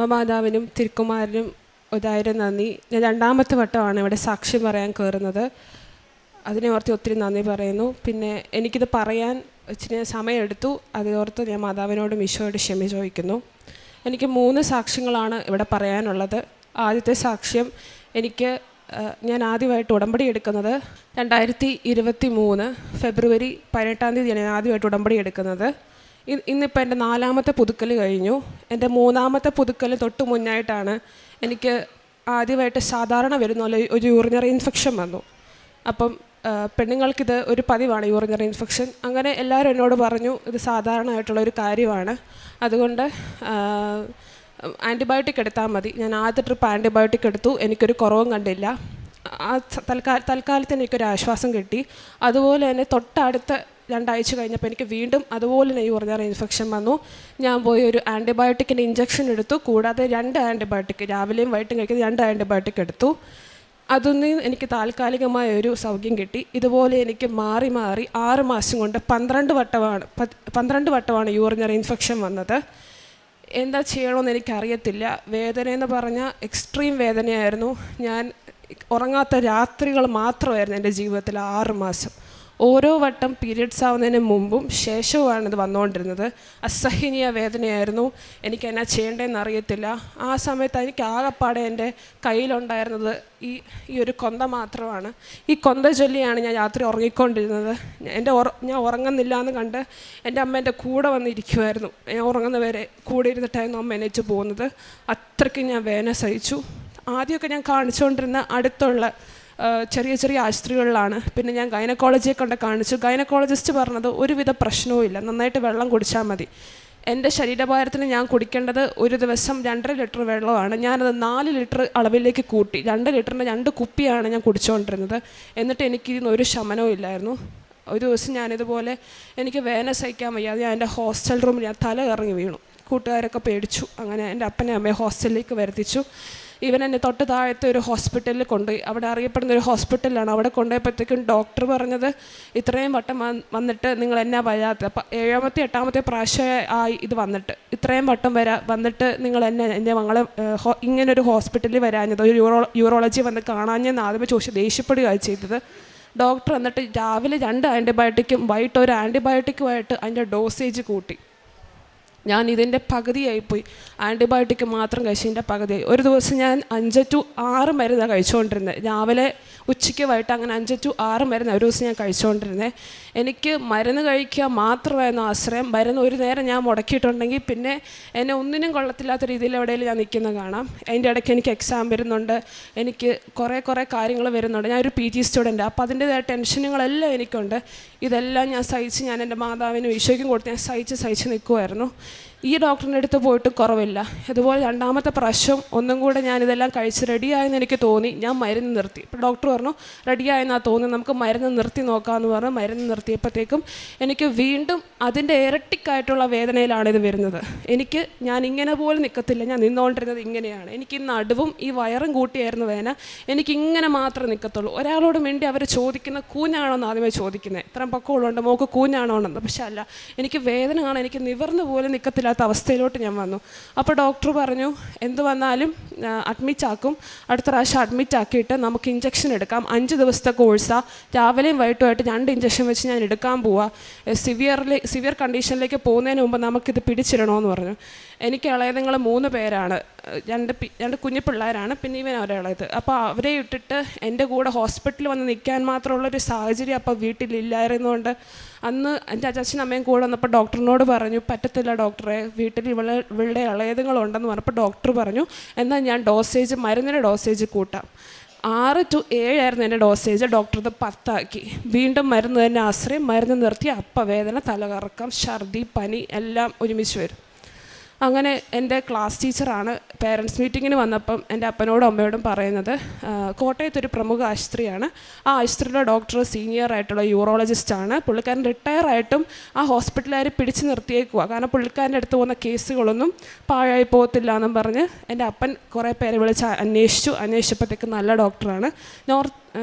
അമ്മമാതാവിനും തിരുക്കുമാരനും ഒരായിരം നന്ദി. ഞാൻ രണ്ടാമത്തെ വട്ടമാണ് ഇവിടെ സാക്ഷ്യം പറയാൻ കയറുന്നത്. അതിനെ ഓർത്ത് ഒത്തിരി നന്ദി പറയുന്നു. പിന്നെ എനിക്കിത് പറയാൻ ഇച്ചിരി സമയമെടുത്തു. അതോർത്ത് ഞാൻ മാതാവിനോടും ഈശോയോട് ക്ഷമ ചോദിക്കുന്നു. എനിക്ക് 3 സാക്ഷ്യങ്ങളാണ് ഇവിടെ പറയാനുള്ളത്. ആദ്യത്തെ സാക്ഷ്യം, ഞാൻ ആദ്യമായിട്ട് ഉടമ്പടി എടുക്കുന്നത് 2023 ഫെബ്രുവരി 18-ാം തീയതിയാണ് ഞാൻ ആദ്യമായിട്ട് ഉടമ്പടി എടുക്കുന്നത്. ഇന്നിപ്പോൾ എൻ്റെ 4ാമത്തെ പുതുക്കൽ കഴിഞ്ഞു. എൻ്റെ 3ാമത്തെ പുതുക്കൽ തൊട്ട് മുന്നായിട്ടാണ് എനിക്ക് ആദ്യമായിട്ട് സാധാരണ വരുന്ന പോലെ ഒരു യൂറിനറി ഇൻഫെക്ഷൻ വന്നു. അപ്പം പെണ്ണുങ്ങൾക്കിത് ഒരു പതിവാണ് യൂറിനറി ഇൻഫെക്ഷൻ. അങ്ങനെ എല്ലാവരും എന്നോട് പറഞ്ഞു ഇത് സാധാരണമായിട്ടുള്ളൊരു കാര്യമാണ്, അതുകൊണ്ട് ആൻറ്റിബയോട്ടിക് എടുത്താൽ മതി. ഞാൻ ആദ്യ ട്രിപ്പ് ആൻറ്റിബയോട്ടിക് എടുത്തു. എനിക്കൊരു കുറവും കണ്ടില്ല. തൽക്കാലത്തിന് എനിക്കൊരു ആശ്വാസം കിട്ടി. അതുപോലെ തന്നെ തൊട്ടടുത്ത 2 ആഴ്ച കഴിഞ്ഞപ്പോൾ എനിക്ക് വീണ്ടും അതുപോലെ തന്നെ യൂറിനറി ഇൻഫെക്ഷൻ വന്നു. ഞാൻ പോയി ഒരു ആൻറ്റിബയോട്ടിക്കിൻ്റെ ഇഞ്ചക്ഷൻ എടുത്തു. കൂടാതെ 2 ആൻറ്റിബയോട്ടിക്, രാവിലെയും വൈകിട്ടും കഴിക്കുന്ന 2 ആൻറ്റിബയോട്ടിക് എടുത്തു. അതൊന്നും എനിക്ക് താൽക്കാലികമായ ഒരു സൗഖ്യം കിട്ടി. ഇതുപോലെ എനിക്ക് മാറി 6 മാസം കൊണ്ട് 12 വട്ടമാണ് യൂറിനറി ഇൻഫെക്ഷൻ വന്നത്. എന്താ ചെയ്യണമെന്ന് എനിക്കറിയത്തില്ല. വേദനയെന്ന് പറഞ്ഞാൽ എക്സ്ട്രീം വേദനയായിരുന്നു. ഞാൻ ഉറങ്ങാത്ത രാത്രികൾ മാത്രമായിരുന്നു എൻ്റെ ജീവിതത്തിൽ 6 മാസം. ഓരോ വട്ടം പീരിയഡ്സ് ആവുന്നതിന് മുമ്പും ശേഷവുമാണ് ഇത് വന്നുകൊണ്ടിരുന്നത്. അസഹനീയ വേദനയായിരുന്നു. എനിക്ക് എന്നാ ചെയ്യേണ്ടതെന്ന് അറിയത്തില്ല. ആ സമയത്ത് എനിക്ക് ആകെപ്പാടെ എൻ്റെ കയ്യിലുണ്ടായിരുന്നത് ഈ ഒരു കൊന്ത മാത്രമാണ്. ഈ കൊന്ത ചൊല്ലിയാണ് ഞാൻ രാത്രി ഉറങ്ങിക്കൊണ്ടിരുന്നത്. ഞാൻ ഉറങ്ങുന്നില്ല എന്ന് കണ്ട് എൻ്റെ അമ്മ എൻ്റെ കൂടെ വന്നിരിക്കുമായിരുന്നു. ഞാൻ ഉറങ്ങുന്നവരെ കൂടെ ഇരുന്നിട്ടായിരുന്നു അമ്മ എണീച്ച് പോകുന്നത്. അത്രയ്ക്ക് ഞാൻ വേദന സഹിച്ചു. ആദ്യമൊക്കെ ഞാൻ കാണിച്ചുകൊണ്ടിരുന്ന അടുത്തുള്ള ചെറിയ ആശുപത്രികളിലാണ്. പിന്നെ ഞാൻ ഗൈനക്കോളജിയെ കൊണ്ട് കാണിച്ചു. ഗൈനക്കോളജിസ്റ്റ് പറഞ്ഞത് ഒരുവിധ പ്രശ്നവും ഇല്ല, നന്നായിട്ട് വെള്ളം കുടിച്ചാൽ മതി. എൻ്റെ ശരീരഭാരത്തിന് ഞാൻ കുടിക്കേണ്ടത് ഒരു ദിവസം 2.5 ലിറ്റർ വെള്ളമാണ്. ഞാനത് 4 ലിറ്റർ അളവിലേക്ക് കൂട്ടി. 2 ലിറ്ററിൻ്റെ 2 കുപ്പിയാണ് ഞാൻ കുടിച്ചുകൊണ്ടിരുന്നത്. എന്നിട്ട് എനിക്കിതിന് ഒരു ശമനവും ഇല്ലായിരുന്നു. ഒരു ദിവസം ഞാനിതുപോലെ എനിക്ക് വേദന സഹിക്കാൻ വയ്യാതെ ഞാൻ എൻ്റെ ഹോസ്റ്റൽ റൂമിൽ ഞാൻ തല ഇറങ്ങി വീണു. കൂട്ടുകാരൊക്കെ പേടിച്ചു. അങ്ങനെ എൻ്റെ അപ്പനെ അമ്മയെ ഹോസ്റ്റലിലേക്ക് വരുത്തിച്ചു. ഇവൻ എന്നെ തൊട്ട് താഴത്തെ ഒരു ഹോസ്പിറ്റലിൽ കൊണ്ടുപോയി. അവിടെ അറിയപ്പെടുന്ന ഒരു ഹോസ്പിറ്റലാണ്. അവിടെ കൊണ്ടുപോയപ്പോഴത്തേക്കും ഡോക്ടർ പറഞ്ഞത്, ഇത്രയും വട്ടം വന്നിട്ട് നിങ്ങൾ എന്നാ വരാത്ത, 7ാമത്തെ 8ാമത്തെ പ്രാവശ്യമായി ഇത് വന്നിട്ട്, ഇത്രയും വട്ടം വന്നിട്ട് നിങ്ങൾ എൻ്റെ മകളെ ഇങ്ങനൊരു ഹോസ്പിറ്റലിൽ വരാഞ്ഞത്, ഒരു യൂറോളജി വന്ന് കാണാഞ്ഞെന്ന് ആദ്യമേ ചോദിച്ച് ദേഷ്യപ്പെടുകയാണ് ചെയ്തത്. ഡോക്ടർ എന്നിട്ട് രാവിലെ 2 ആൻറ്റിബയോട്ടിക്കും വൈകിട്ട് ഒരു ആൻറ്റിബയോട്ടിക്കുമായിട്ട് അതിൻ്റെ ഡോസേജ് കൂട്ടി. ഞാൻ ഇതിൻ്റെ പകുതിയായിപ്പോയി. ആൻറ്റിബയോട്ടിക് മാത്രം കഴിച്ചതിൻ്റെ പകുതിയായി. ഒരു ദിവസം ഞാൻ 5 to 6 മരുന്നാണ് കഴിച്ചുകൊണ്ടിരുന്നത്. രാവിലെ ഉച്ചയ്ക്ക് വൈകിട്ട് അങ്ങനെ 5 to 6 മരുന്ന് ഒരു ദിവസം ഞാൻ കഴിച്ചുകൊണ്ടിരുന്നത്. എനിക്ക് മരുന്ന് കഴിക്കുക മാത്രമായിരുന്നു ആശ്രയം. മരുന്ന് ഒരു നേരം ഞാൻ മുടക്കിയിട്ടുണ്ടെങ്കിൽ പിന്നെ എന്നെ ഒന്നിനും കൊള്ളത്തില്ലാത്ത രീതിയിൽ എവിടെയെങ്കിലും ഞാൻ നിൽക്കുന്നത് കാണാം. അതിൻ്റെ ഇടയ്ക്ക് എനിക്ക് എക്സാം വരുന്നുണ്ട്, എനിക്ക് കുറേ കാര്യങ്ങൾ വരുന്നുണ്ട്. ഞാനൊരു PG സ്റ്റുഡൻറ്റ്. അപ്പോൾ അതിൻ്റെതായ ടെൻഷനുകളെല്ലാം എനിക്കുണ്ട്. ഇതെല്ലാം ഞാൻ സഹിച്ച് ഞാൻ എൻ്റെ മാതാവിനും ഈശോയ്ക്കും കൊടുത്ത് ഞാൻ സഹിച്ച് നിൽക്കുമായിരുന്നു. ഈ ഡോക്ടറിൻ്റെ അടുത്ത് പോയിട്ട് കുറവില്ല. അതുപോലെ 2ാമത്തെ പ്രാവശ്യം ഒന്നും കൂടെ ഞാനിതെല്ലാം കഴിച്ച് റെഡിയായെന്ന് എനിക്ക് തോന്നി. ഞാൻ മരുന്ന് നിർത്തി. ഇപ്പോൾ ഡോക്ടർ പറഞ്ഞു റെഡിയായെന്നാണ് തോന്നി, നമുക്ക് മരുന്ന് നിർത്തി നോക്കാമെന്ന് പറഞ്ഞ് മരുന്ന് നിർത്തിയപ്പോഴത്തേക്കും എനിക്ക് വീണ്ടും അതിൻ്റെ ഇരട്ടിക്കായിട്ടുള്ള വേദനയിലാണ് ഇത് വരുന്നത്. ഞാൻ ഇങ്ങനെ പോലും നിൽക്കത്തില്ല. ഞാൻ നിന്നുകൊണ്ടിരുന്നത് ഇങ്ങനെയാണ്. എനിക്ക് ഈ നടുവും ഈ വയറും കൂട്ടിയായിരുന്നു വേദന. എനിക്കിങ്ങനെ മാത്രമേ നിൽക്കത്തുള്ളൂ. ഒരാളോട് വേണ്ടി അവർ ചോദിക്കുന്ന കൂഞ്ഞാണോ എന്ന് ആദ്യമേ ചോദിക്കുന്നത്, ഇത്രയും പൊക്കമുള്ളുണ്ട് മോൾക്ക് കൂഞ്ഞാണോ എന്ന്. പക്ഷെ അല്ല, എനിക്ക് വേദന കാണാൻ എനിക്ക് നിവർന്ന് പോലും നിൽക്കത്തില്ല അവസ്ഥയിലോട്ട് ഞാൻ വന്നു. അപ്പോൾ ഡോക്ടർ പറഞ്ഞു എന്ത് വന്നാലും അഡ്മിറ്റ് ആക്കും, അടുത്ത പ്രാവശ്യം അഡ്മിറ്റ് ആക്കിയിട്ട് നമുക്ക് ഇഞ്ചക്ഷൻ എടുക്കാം. 5 ദിവസത്തെ കോഴ്സാണ്. രാവിലെയും വൈകിട്ടുമായിട്ട് 2 ഇഞ്ചക്ഷൻ വെച്ച് ഞാൻ എടുക്കാൻ പോവാം. സിവിയർ കണ്ടീഷനിലേക്ക് പോകുന്നതിന് മുമ്പ് നമുക്കിത് പിടിച്ചിടണമെന്ന് പറഞ്ഞു. എനിക്ക് ഇളയതുങ്ങൾ 3 പേരാണ്. 2 കുഞ്ഞു പിള്ളേരാണ്, പിന്നെ ഇവൻ ഒരിളയത്. അപ്പോൾ അവരെ ഇട്ടിട്ട് എൻ്റെ കൂടെ ഹോസ്പിറ്റലിൽ വന്ന് നിൽക്കാൻ മാത്രമുള്ളൊരു സാഹചര്യം അപ്പോൾ വീട്ടിലില്ലായിരുന്നുകൊണ്ട് അന്ന് എൻ്റെ അച്ഛനും അമ്മയും കൂടെ വന്നപ്പോൾ ഡോക്ടറിനോട് പറഞ്ഞു, പറ്റത്തില്ല ഡോക്ടറെ, വീട്ടിൽ ഇവളുടെ ഇളയതുങ്ങളുണ്ടെന്ന് പറഞ്ഞപ്പോൾ ഡോക്ടർ പറഞ്ഞു എന്നാൽ ഞാൻ മരുന്നിൻ്റെ ഡോസേജ് കൂട്ടാം. 6 to 7 ആയിരുന്നു എൻ്റെ ഡോസേജ്. ഡോക്ടർ ഇത് 10 ആക്കി. വീണ്ടും മരുന്ന് തന്നെ ആശ്രയം. മരുന്ന് നിർത്തി അപ്പം വേദന, തലകറക്കം, ഛർദി, പനി എല്ലാം ഒരുമിച്ച് വരും. അങ്ങനെ എൻ്റെ ക്ലാസ് ടീച്ചറാണ് പേരൻസ് മീറ്റിങ്ങിന് വന്നപ്പം എൻ്റെ അപ്പനോടും അമ്മയോടും പറയുന്നത്, കോട്ടയത്തൊരു പ്രമുഖ ആശുപത്രിയാണ്, ആ ആശുപത്രിയിലെ ഡോക്ടർ സീനിയർ ആയിട്ടുള്ള യൂറോളജിസ്റ്റാണ്. പുള്ളിക്കാരൻ റിട്ടയർ ആയിട്ടും ആ ഹോസ്പിറ്റലുകാർ പിടിച്ച് നിർത്തിയേക്കുക, കാരണം പുള്ളിക്കാരൻ്റെ അടുത്ത് പോകുന്ന കേസുകളൊന്നും പാഴായി പോകത്തില്ല എന്നും പറഞ്ഞ് എൻ്റെ അപ്പൻ കുറേ പേരെ വിളിച്ച് അന്വേഷിച്ചപ്പോഴത്തേക്ക് നല്ല ഡോക്ടറാണ്,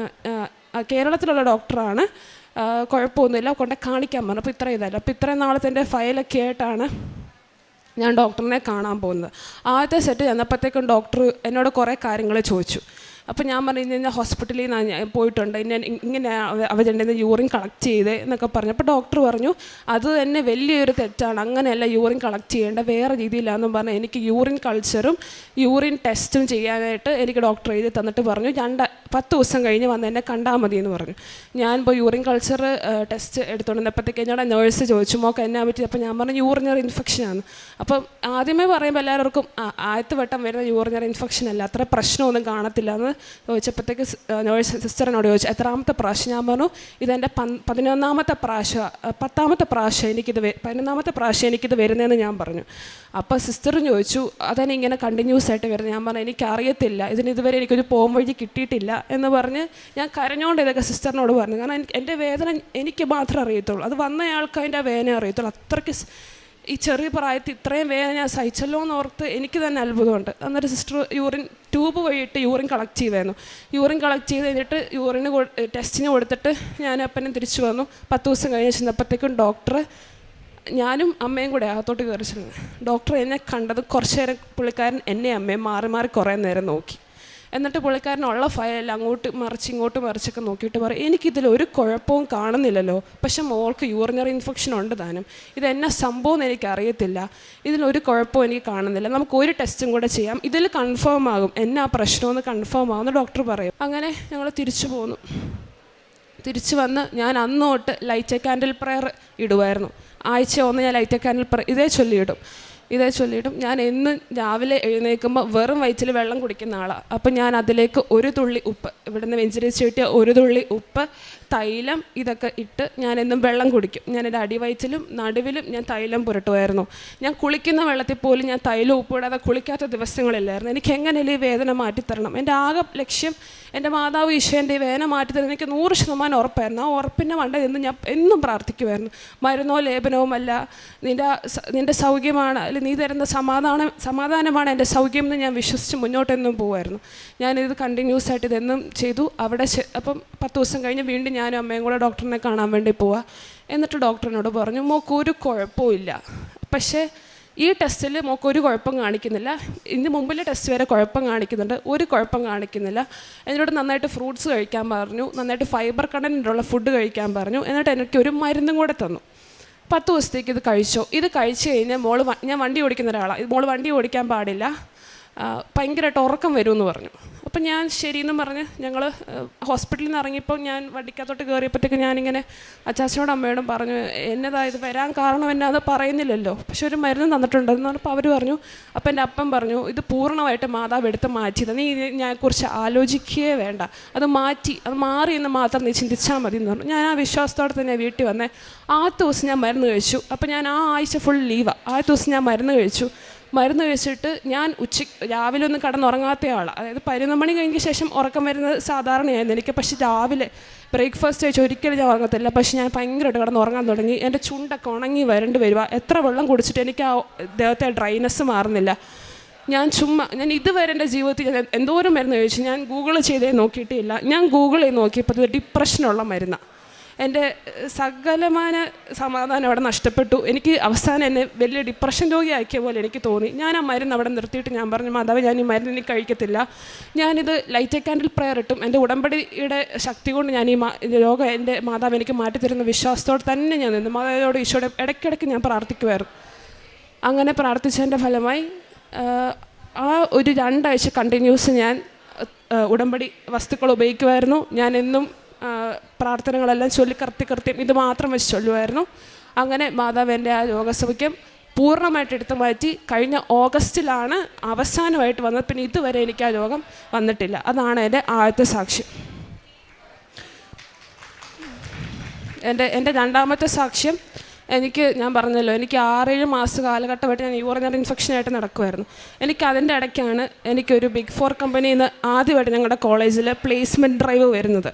കേരളത്തിലുള്ള ഡോക്ടറാണ്, കുഴപ്പമൊന്നുമില്ല, കൊണ്ട് കാണിക്കാൻ പറഞ്ഞു. അപ്പോൾ ഇത്രയും നാളത്തെ എൻ്റെ ഫയലൊക്കെ ആയിട്ടാണ് ഞാൻ ഡോക്ടറിനെ കാണാൻ പോകുന്നത്. ആദ്യത്തെ സെറ്റ് ചെന്നപ്പോഴത്തേക്കും ഡോക്ടർ എന്നോട് കുറേ കാര്യങ്ങൾ ചോദിച്ചു. അപ്പോൾ ഞാൻ പറഞ്ഞു ഇന്ന ഹോസ്പിറ്റലിൽ നിന്ന് ഞാൻ പോയിട്ടുണ്ട്, ഇങ്ങനെ അവരുടെ യൂറിൻ കളക്ട് ചെയ്തേ എന്നൊക്കെ പറഞ്ഞു. അപ്പോൾ ഡോക്ടർ പറഞ്ഞു അത് തന്നെ വലിയൊരു തെറ്റാണ്, അങ്ങനെയല്ല യൂറിൻ കളക്ട് ചെയ്യേണ്ട, വേറെ രീതിയിലാണെന്നും പറഞ്ഞ് എനിക്ക് യൂറിൻ കൾച്ചറും യൂറിൻ ടെസ്റ്റും ചെയ്യാനായിട്ട് എനിക്ക് ഡോക്ടർ എഴുതി തന്നിട്ട് പറഞ്ഞു 10 ദിവസം കഴിഞ്ഞ് വന്ന് എന്നെ കണ്ടാൽ മതി എന്ന് പറഞ്ഞു. ഞാൻ ഇപ്പോൾ യൂറിൻ കൾച്ചർ ടെസ്റ്റ് എടുത്തുകൊണ്ടിരുന്നപ്പോഴത്തേക്ക് എന്നോട് നേഴ്സ് ചോദിച്ചു മോക്ക് എന്നാ പറ്റി. അപ്പോൾ ഞാൻ പറഞ്ഞു യൂറിനറി ഇൻഫെക്ഷനാണ്. അപ്പം ആദ്യമേ പറയുമ്പോൾ എല്ലാവർക്കും ആദ്യത്തെ വട്ടം വരുന്ന യൂറിനറി ഇൻഫെക്ഷൻ അല്ല, അത്ര പ്രശ്നമൊന്നും കാണത്തില്ല എന്ന് ചോദിച്ചപ്പോഴത്തേക്ക് നേഴ്സ് സിസ്റ്ററിനോട് ചോദിച്ചു എത്രാമത്തെ പ്രാവശ്യം. ഞാൻ പറഞ്ഞു ഇതെൻ്റെ 11ാമത്തെ പ്രാവശ്യം, 10ാമത്തെ പ്രാവശ്യം എനിക്കിത് 11ാമത്തെ പ്രാവശ്യം എനിക്കിത് വരുന്നതെന്ന് ഞാൻ പറഞ്ഞു. അപ്പോൾ സിസ്റ്ററും ചോദിച്ചു അതെന്നെ ഇങ്ങനെ കണ്ടിന്യൂസ് ആയിട്ട് വരുന്നത്. ഞാൻ പറഞ്ഞു എനിക്കറിയത്തില്ല, ഇതുവരെ എനിക്കൊരു പോം വഴി കിട്ടിയിട്ടില്ല എന്ന് പറഞ്ഞ് ഞാൻ കരഞ്ഞുകൊണ്ട് ഇതൊക്കെ സിസ്റ്ററിനോട് പറഞ്ഞു. കാരണം എൻ്റെ വേദന എനിക്ക് മാത്രമേ അറിയത്തുള്ളൂ, അത് വന്നയാൾക്ക് അതിൻ്റെ വേദന അറിയത്തുള്ളൂ. അത്രയ്ക്ക് ഈ ചെറിയ പ്രായത്തിൽ ഇത്രയും വേദന ഞാൻ സഹിച്ചല്ലോ എന്നോർത്ത് എനിക്ക് തന്നെ അത്ഭുതമുണ്ട്. അന്നൊരു സിസ്റ്റർ യൂറിൻ ട്യൂബ് വഴിയിട്ട് യൂറിൻ കളക്ട് ചെയ്യുമായിരുന്നു. യൂറിൻ കളക്ട് ചെയ്ത് കഴിഞ്ഞിട്ട് യൂറിന് ടെസ്റ്റിന് കൊടുത്തിട്ട് ഞാൻ അപ്പനും തിരിച്ചു വന്നു. 10 ദിവസം കഴിഞ്ഞ് ചെന്നപ്പോഴത്തേക്കും ഡോക്ടർ, ഞാനും അമ്മയും കൂടെ അകത്തോട്ട് കയറി ചെന്നു. ഡോക്ടർ എന്നെ കണ്ടത് കുറച്ച് നേരം പുള്ളിക്കാരൻ എന്നെ അമ്മയും മാറി മാറി കുറേ നേരം നോക്കി. എന്നിട്ട് പുള്ളിക്കാരനുള്ള ഫയൽ അങ്ങോട്ട് മറിച്ച് ഇങ്ങോട്ട് മറിച്ചൊക്കെ നോക്കിയിട്ട് പറയും എനിക്കിതിലൊരു കുഴപ്പവും കാണുന്നില്ലല്ലോ, പക്ഷെ മോൾക്ക് യൂറിനറി ഇൻഫെക്ഷൻ ഉണ്ട് താനും, ഇതെന്നാ സംഭവം എന്ന് എനിക്കറിയത്തില്ല, ഇതിലൊരു കുഴപ്പവും എനിക്ക് കാണുന്നില്ല, നമുക്ക് ഒരു ടെസ്റ്റും കൂടെ ചെയ്യാം, ഇതിൽ കൺഫേം ആകും, എന്നാ പ്രശ്നമെന്ന് കൺഫേം ആകുമെന്ന് ഡോക്ടർ പറയും. അങ്ങനെ ഞങ്ങൾ തിരിച്ചു പോന്നു. തിരിച്ചു വന്ന് ഞാൻ അന്ന് തൊട്ട് ലൈറ്റ് എ കാൻഡിൽ പ്രയർ ഇടുമായിരുന്നു. ആഴ്ച 1 ഞാൻ ലൈറ്റ് എ കാൻഡിൽ പ്രയർ ഇതേ ചൊല്ലിയിടും. ഞാൻ എന്നും രാവിലെ എഴുന്നേൽക്കുമ്പോൾ വെറും വയറ്റിൽ വെള്ളം കുടിക്കുന്ന ആളാണ്. അപ്പം ഞാൻ അതിലേക്ക് ഒരു തുള്ളി ഉപ്പ്, ഇവിടുന്ന് വെഞ്ചരിച്ച് കിട്ടിയ ഒരു തുള്ളി ഉപ്പ്, തൈലം ഇതൊക്കെ ഇട്ട് ഞാൻ എന്നും വെള്ളം കുടിക്കും. ഞാൻ എൻ്റെ അടിവയറ്റിലും നടുവിലും ഞാൻ തൈലം പുരട്ടുമായിരുന്നു. ഞാൻ കുളിക്കുന്ന വെള്ളത്തിൽ പോലും ഞാൻ തൈലം ഉപ്പിടാതെ കുളിക്കാത്ത ദിവസങ്ങളില്ലായിരുന്നു. എനിക്ക് എങ്ങനെയല്ലേ ഈ വേദന മാറ്റിത്തരണം, എൻ്റെ ആകെ ലക്ഷ്യം എൻ്റെ മാതാവ് ഈശോൻ്റെ ഈ വേദന മാറ്റിത്തരണം എനിക്ക് 100% ഉറപ്പായിരുന്നു. ആ ഉറപ്പിൻ്റെ മണ്ട എന്ന് ഞാൻ എന്നും പ്രാർത്ഥിക്കുമായിരുന്നു. മരുന്നോ ലേപനവുമല്ല, നിൻ്റെ സൗഖ്യമാണ്, അല്ലെങ്കിൽ നീ തരുന്ന സമാധാനമാണ് എൻ്റെ സൗഖ്യം എന്ന് ഞാൻ വിശ്വസിച്ച് മുന്നോട്ടെന്നും പോകുമായിരുന്നു. ഞാനിത് കണ്ടിന്യൂസ് ആയിട്ട് ഇതെന്നും ചെയ്തു. അവിടെ അപ്പം 10 ദിവസം കഴിഞ്ഞ് വീണ്ടും ഞാനും അമ്മയും കൂടെ ഡോക്ടറിനെ കാണാൻ വേണ്ടി പോവാ. എന്നിട്ട് ഡോക്ടറിനോട് പറഞ്ഞു മോക്കൊരു കുഴപ്പമില്ല, പക്ഷേ ഈ ടെസ്റ്റിൽ മോക്കൊരു കുഴപ്പം കാണിക്കുന്നില്ല, ഇതിന് മുമ്പിലെ ടെസ്റ്റ് വരെ കുഴപ്പം കാണിക്കുന്നുണ്ട്, ഒരു കുഴപ്പം കാണിക്കുന്നില്ല. എന്നോട് നന്നായിട്ട് ഫ്രൂട്ട്സ് കഴിക്കാൻ പറഞ്ഞു, നന്നായിട്ട് ഫൈബർ കണ്ടൻറ്റുള്ള ഫുഡ് കഴിക്കാൻ പറഞ്ഞു. എന്നിട്ട് എനിക്കൊരു മരുന്നും കൂടെ തന്നു. 10 ദിവസത്തേക്ക് ഇത് കഴിച്ചോ, ഇത് കഴിച്ച് കഴിഞ്ഞാൽ ഞാൻ വണ്ടി ഓടിക്കുന്ന ഒരാളാണ്, മോള് വണ്ടി ഓടിക്കാൻ പാടില്ല, ഭയങ്കരമായിട്ട് ഉറക്കം വരുമെന്ന് പറഞ്ഞു. അപ്പം ഞാൻ ശരിയെന്നും പറഞ്ഞ് ഞങ്ങൾ ഹോസ്പിറ്റലിൽ നിന്ന് ഇറങ്ങിയപ്പോൾ ഞാൻ വണ്ടിക്കകത്തോട്ട് കയറിയപ്പോഴത്തേക്ക് ഞാനിങ്ങനെ അച്ചാച്ചനോടും അമ്മയോടും പറഞ്ഞു എന്നതാ ഇത് വരാൻ കാരണം എന്നാന്ന് പറയുന്നില്ലല്ലോ, പക്ഷെ ഒരു മരുന്ന് തന്നിട്ടുണ്ടെന്ന് പറഞ്ഞപ്പോൾ അവർ പറഞ്ഞു. അപ്പം എൻ്റെ അപ്പം പറഞ്ഞു ഇത് പൂർണ്ണമായിട്ട് മാതാവ് എടുത്ത് മാറ്റിയത്, നീ ഇതിനെക്കുറിച്ച് ആലോചിക്കുകയേ വേണ്ട, അത് മാറി എന്ന് മാത്രം നീ ചിന്തിച്ചാൽ മതി എന്ന് പറഞ്ഞു. ഞാൻ ആ വിശ്വാസത്തോടെ തന്നെ വീട്ടിൽ വന്നേ. ആദ്യത്തെ ദിവസം ഞാൻ മരുന്ന് കഴിച്ചു. അപ്പോൾ ഞാൻ ആ ആഴ്ച ഫുൾ ലീവാണ്. ആദ്യത്തെ ദിവസം ഞാൻ മരുന്ന് കഴിച്ചിട്ട് ഞാൻ രാവിലെ ഒന്നും കിടന്നുറങ്ങാത്ത ആളാണ്. അതായത് 11 മണി കഴിഞ്ഞ ശേഷം ഉറക്കം വരുന്നത് സാധാരണയായിരുന്നു എനിക്ക്. പക്ഷേ രാവിലെ ബ്രേക്ക്ഫാസ്റ്റ് കഴിച്ച് ഒരിക്കലും ഞാൻ ഉറങ്ങത്തില്ല. പക്ഷേ ഞാൻ ഭയങ്കരമായിട്ട് കിടന്നുറങ്ങാൻ തുടങ്ങി. എൻ്റെ ചുണ്ടൊക്കെ ഉണങ്ങി വരേണ്ടി വരിക. എത്ര വെള്ളം കുടിച്ചിട്ട് എനിക്ക് ആ ദേഹത്തെ ഡ്രൈനെസ് മാറുന്നില്ല. ഞാൻ ഇതുവരെ എൻ്റെ ജീവിതത്തിൽ ഞാൻ എന്തോരം മരുന്ന് കഴിച്ചു, ഞാൻ ഗൂഗിൾ ചെയ്തേ നോക്കിയിട്ടില്ല. ഞാൻ ഗൂഗിളിൽ നോക്കിയപ്പോൾ ഡിപ്രഷനുള്ള മരുന്നാണ്. എൻ്റെ സകലമായ സമാധാനം അവിടെ നഷ്ടപ്പെട്ടു. എനിക്ക് അവസാനം എന്നെ വലിയ ഡിപ്രഷൻ രോഗിയാക്കിയ പോലെ എനിക്ക് തോന്നി. ഞാൻ ആ മരുന്ന് അവിടെ നിർത്തിയിട്ട് ഞാൻ പറഞ്ഞു മാതാവ് ഞാൻ ഈ മരുന്ന് എനിക്ക് കഴിക്കത്തില്ല, ഞാനിത് ലൈറ്റ് എ കാൻഡിൽ പ്രയർ ഇട്ടും എൻ്റെ ഉടമ്പടിയുടെ ശക്തി കൊണ്ട് ഞാൻ ഈ രോഗം എൻ്റെ മാതാവ് എനിക്ക് മാറ്റിത്തരുന്ന വിശ്വാസത്തോടെ തന്നെ ഞാൻ നിന്നു. മാതാവിനോട് ഈശോയുടെ ഇടയ്ക്കിടയ്ക്ക് ഞാൻ പ്രാർത്ഥിക്കുമായിരുന്നു. അങ്ങനെ പ്രാർത്ഥിച്ചതിൻ്റെ ഫലമായി ആ ഒരു 2 ആഴ്ച കണ്ടിന്യൂസ് ഞാൻ ഉടമ്പടി വസ്തുക്കൾ ഉപയോഗിക്കുമായിരുന്നു. ഞാൻ എന്നും പ്രാർത്ഥനകളെല്ലാം ചൊല്ലി കൃത്യം ഇത് മാത്രം വെച്ച് ചൊല്ലുമായിരുന്നു. അങ്ങനെ മാതാവ് എൻ്റെ ആ രോഗസൗഖ്യം പൂർണ്ണമായിട്ട് എടുത്തു മാറ്റി. കഴിഞ്ഞ ഓഗസ്റ്റിലാണ് അവസാനമായിട്ട് വന്നത്. പിന്നെ ഇതുവരെ എനിക്ക് ആ രോഗം വന്നിട്ടില്ല. അതാണ് എൻ്റെ ആദ്യത്തെ സാക്ഷ്യം. എൻ്റെ 2ാമത്തെ സാക്ഷ്യം, ഞാൻ പറഞ്ഞല്ലോ എനിക്ക് 6-7 മാസ കാലഘട്ടമായിട്ട് ഞാൻ യൂറിനറി ഇൻഫെക്ഷനായിട്ട് നടക്കുമായിരുന്നു. എനിക്ക് അതിൻ്റെ ഇടയ്ക്കാണ് എനിക്കൊരു ബിഗ് 4 കമ്പനിയിൽ നിന്ന് ആദ്യമായിട്ട് ഞങ്ങളുടെ കോളേജിൽ പ്ലേസ്മെൻറ്റ് ഡ്രൈവ് വരുന്നത്.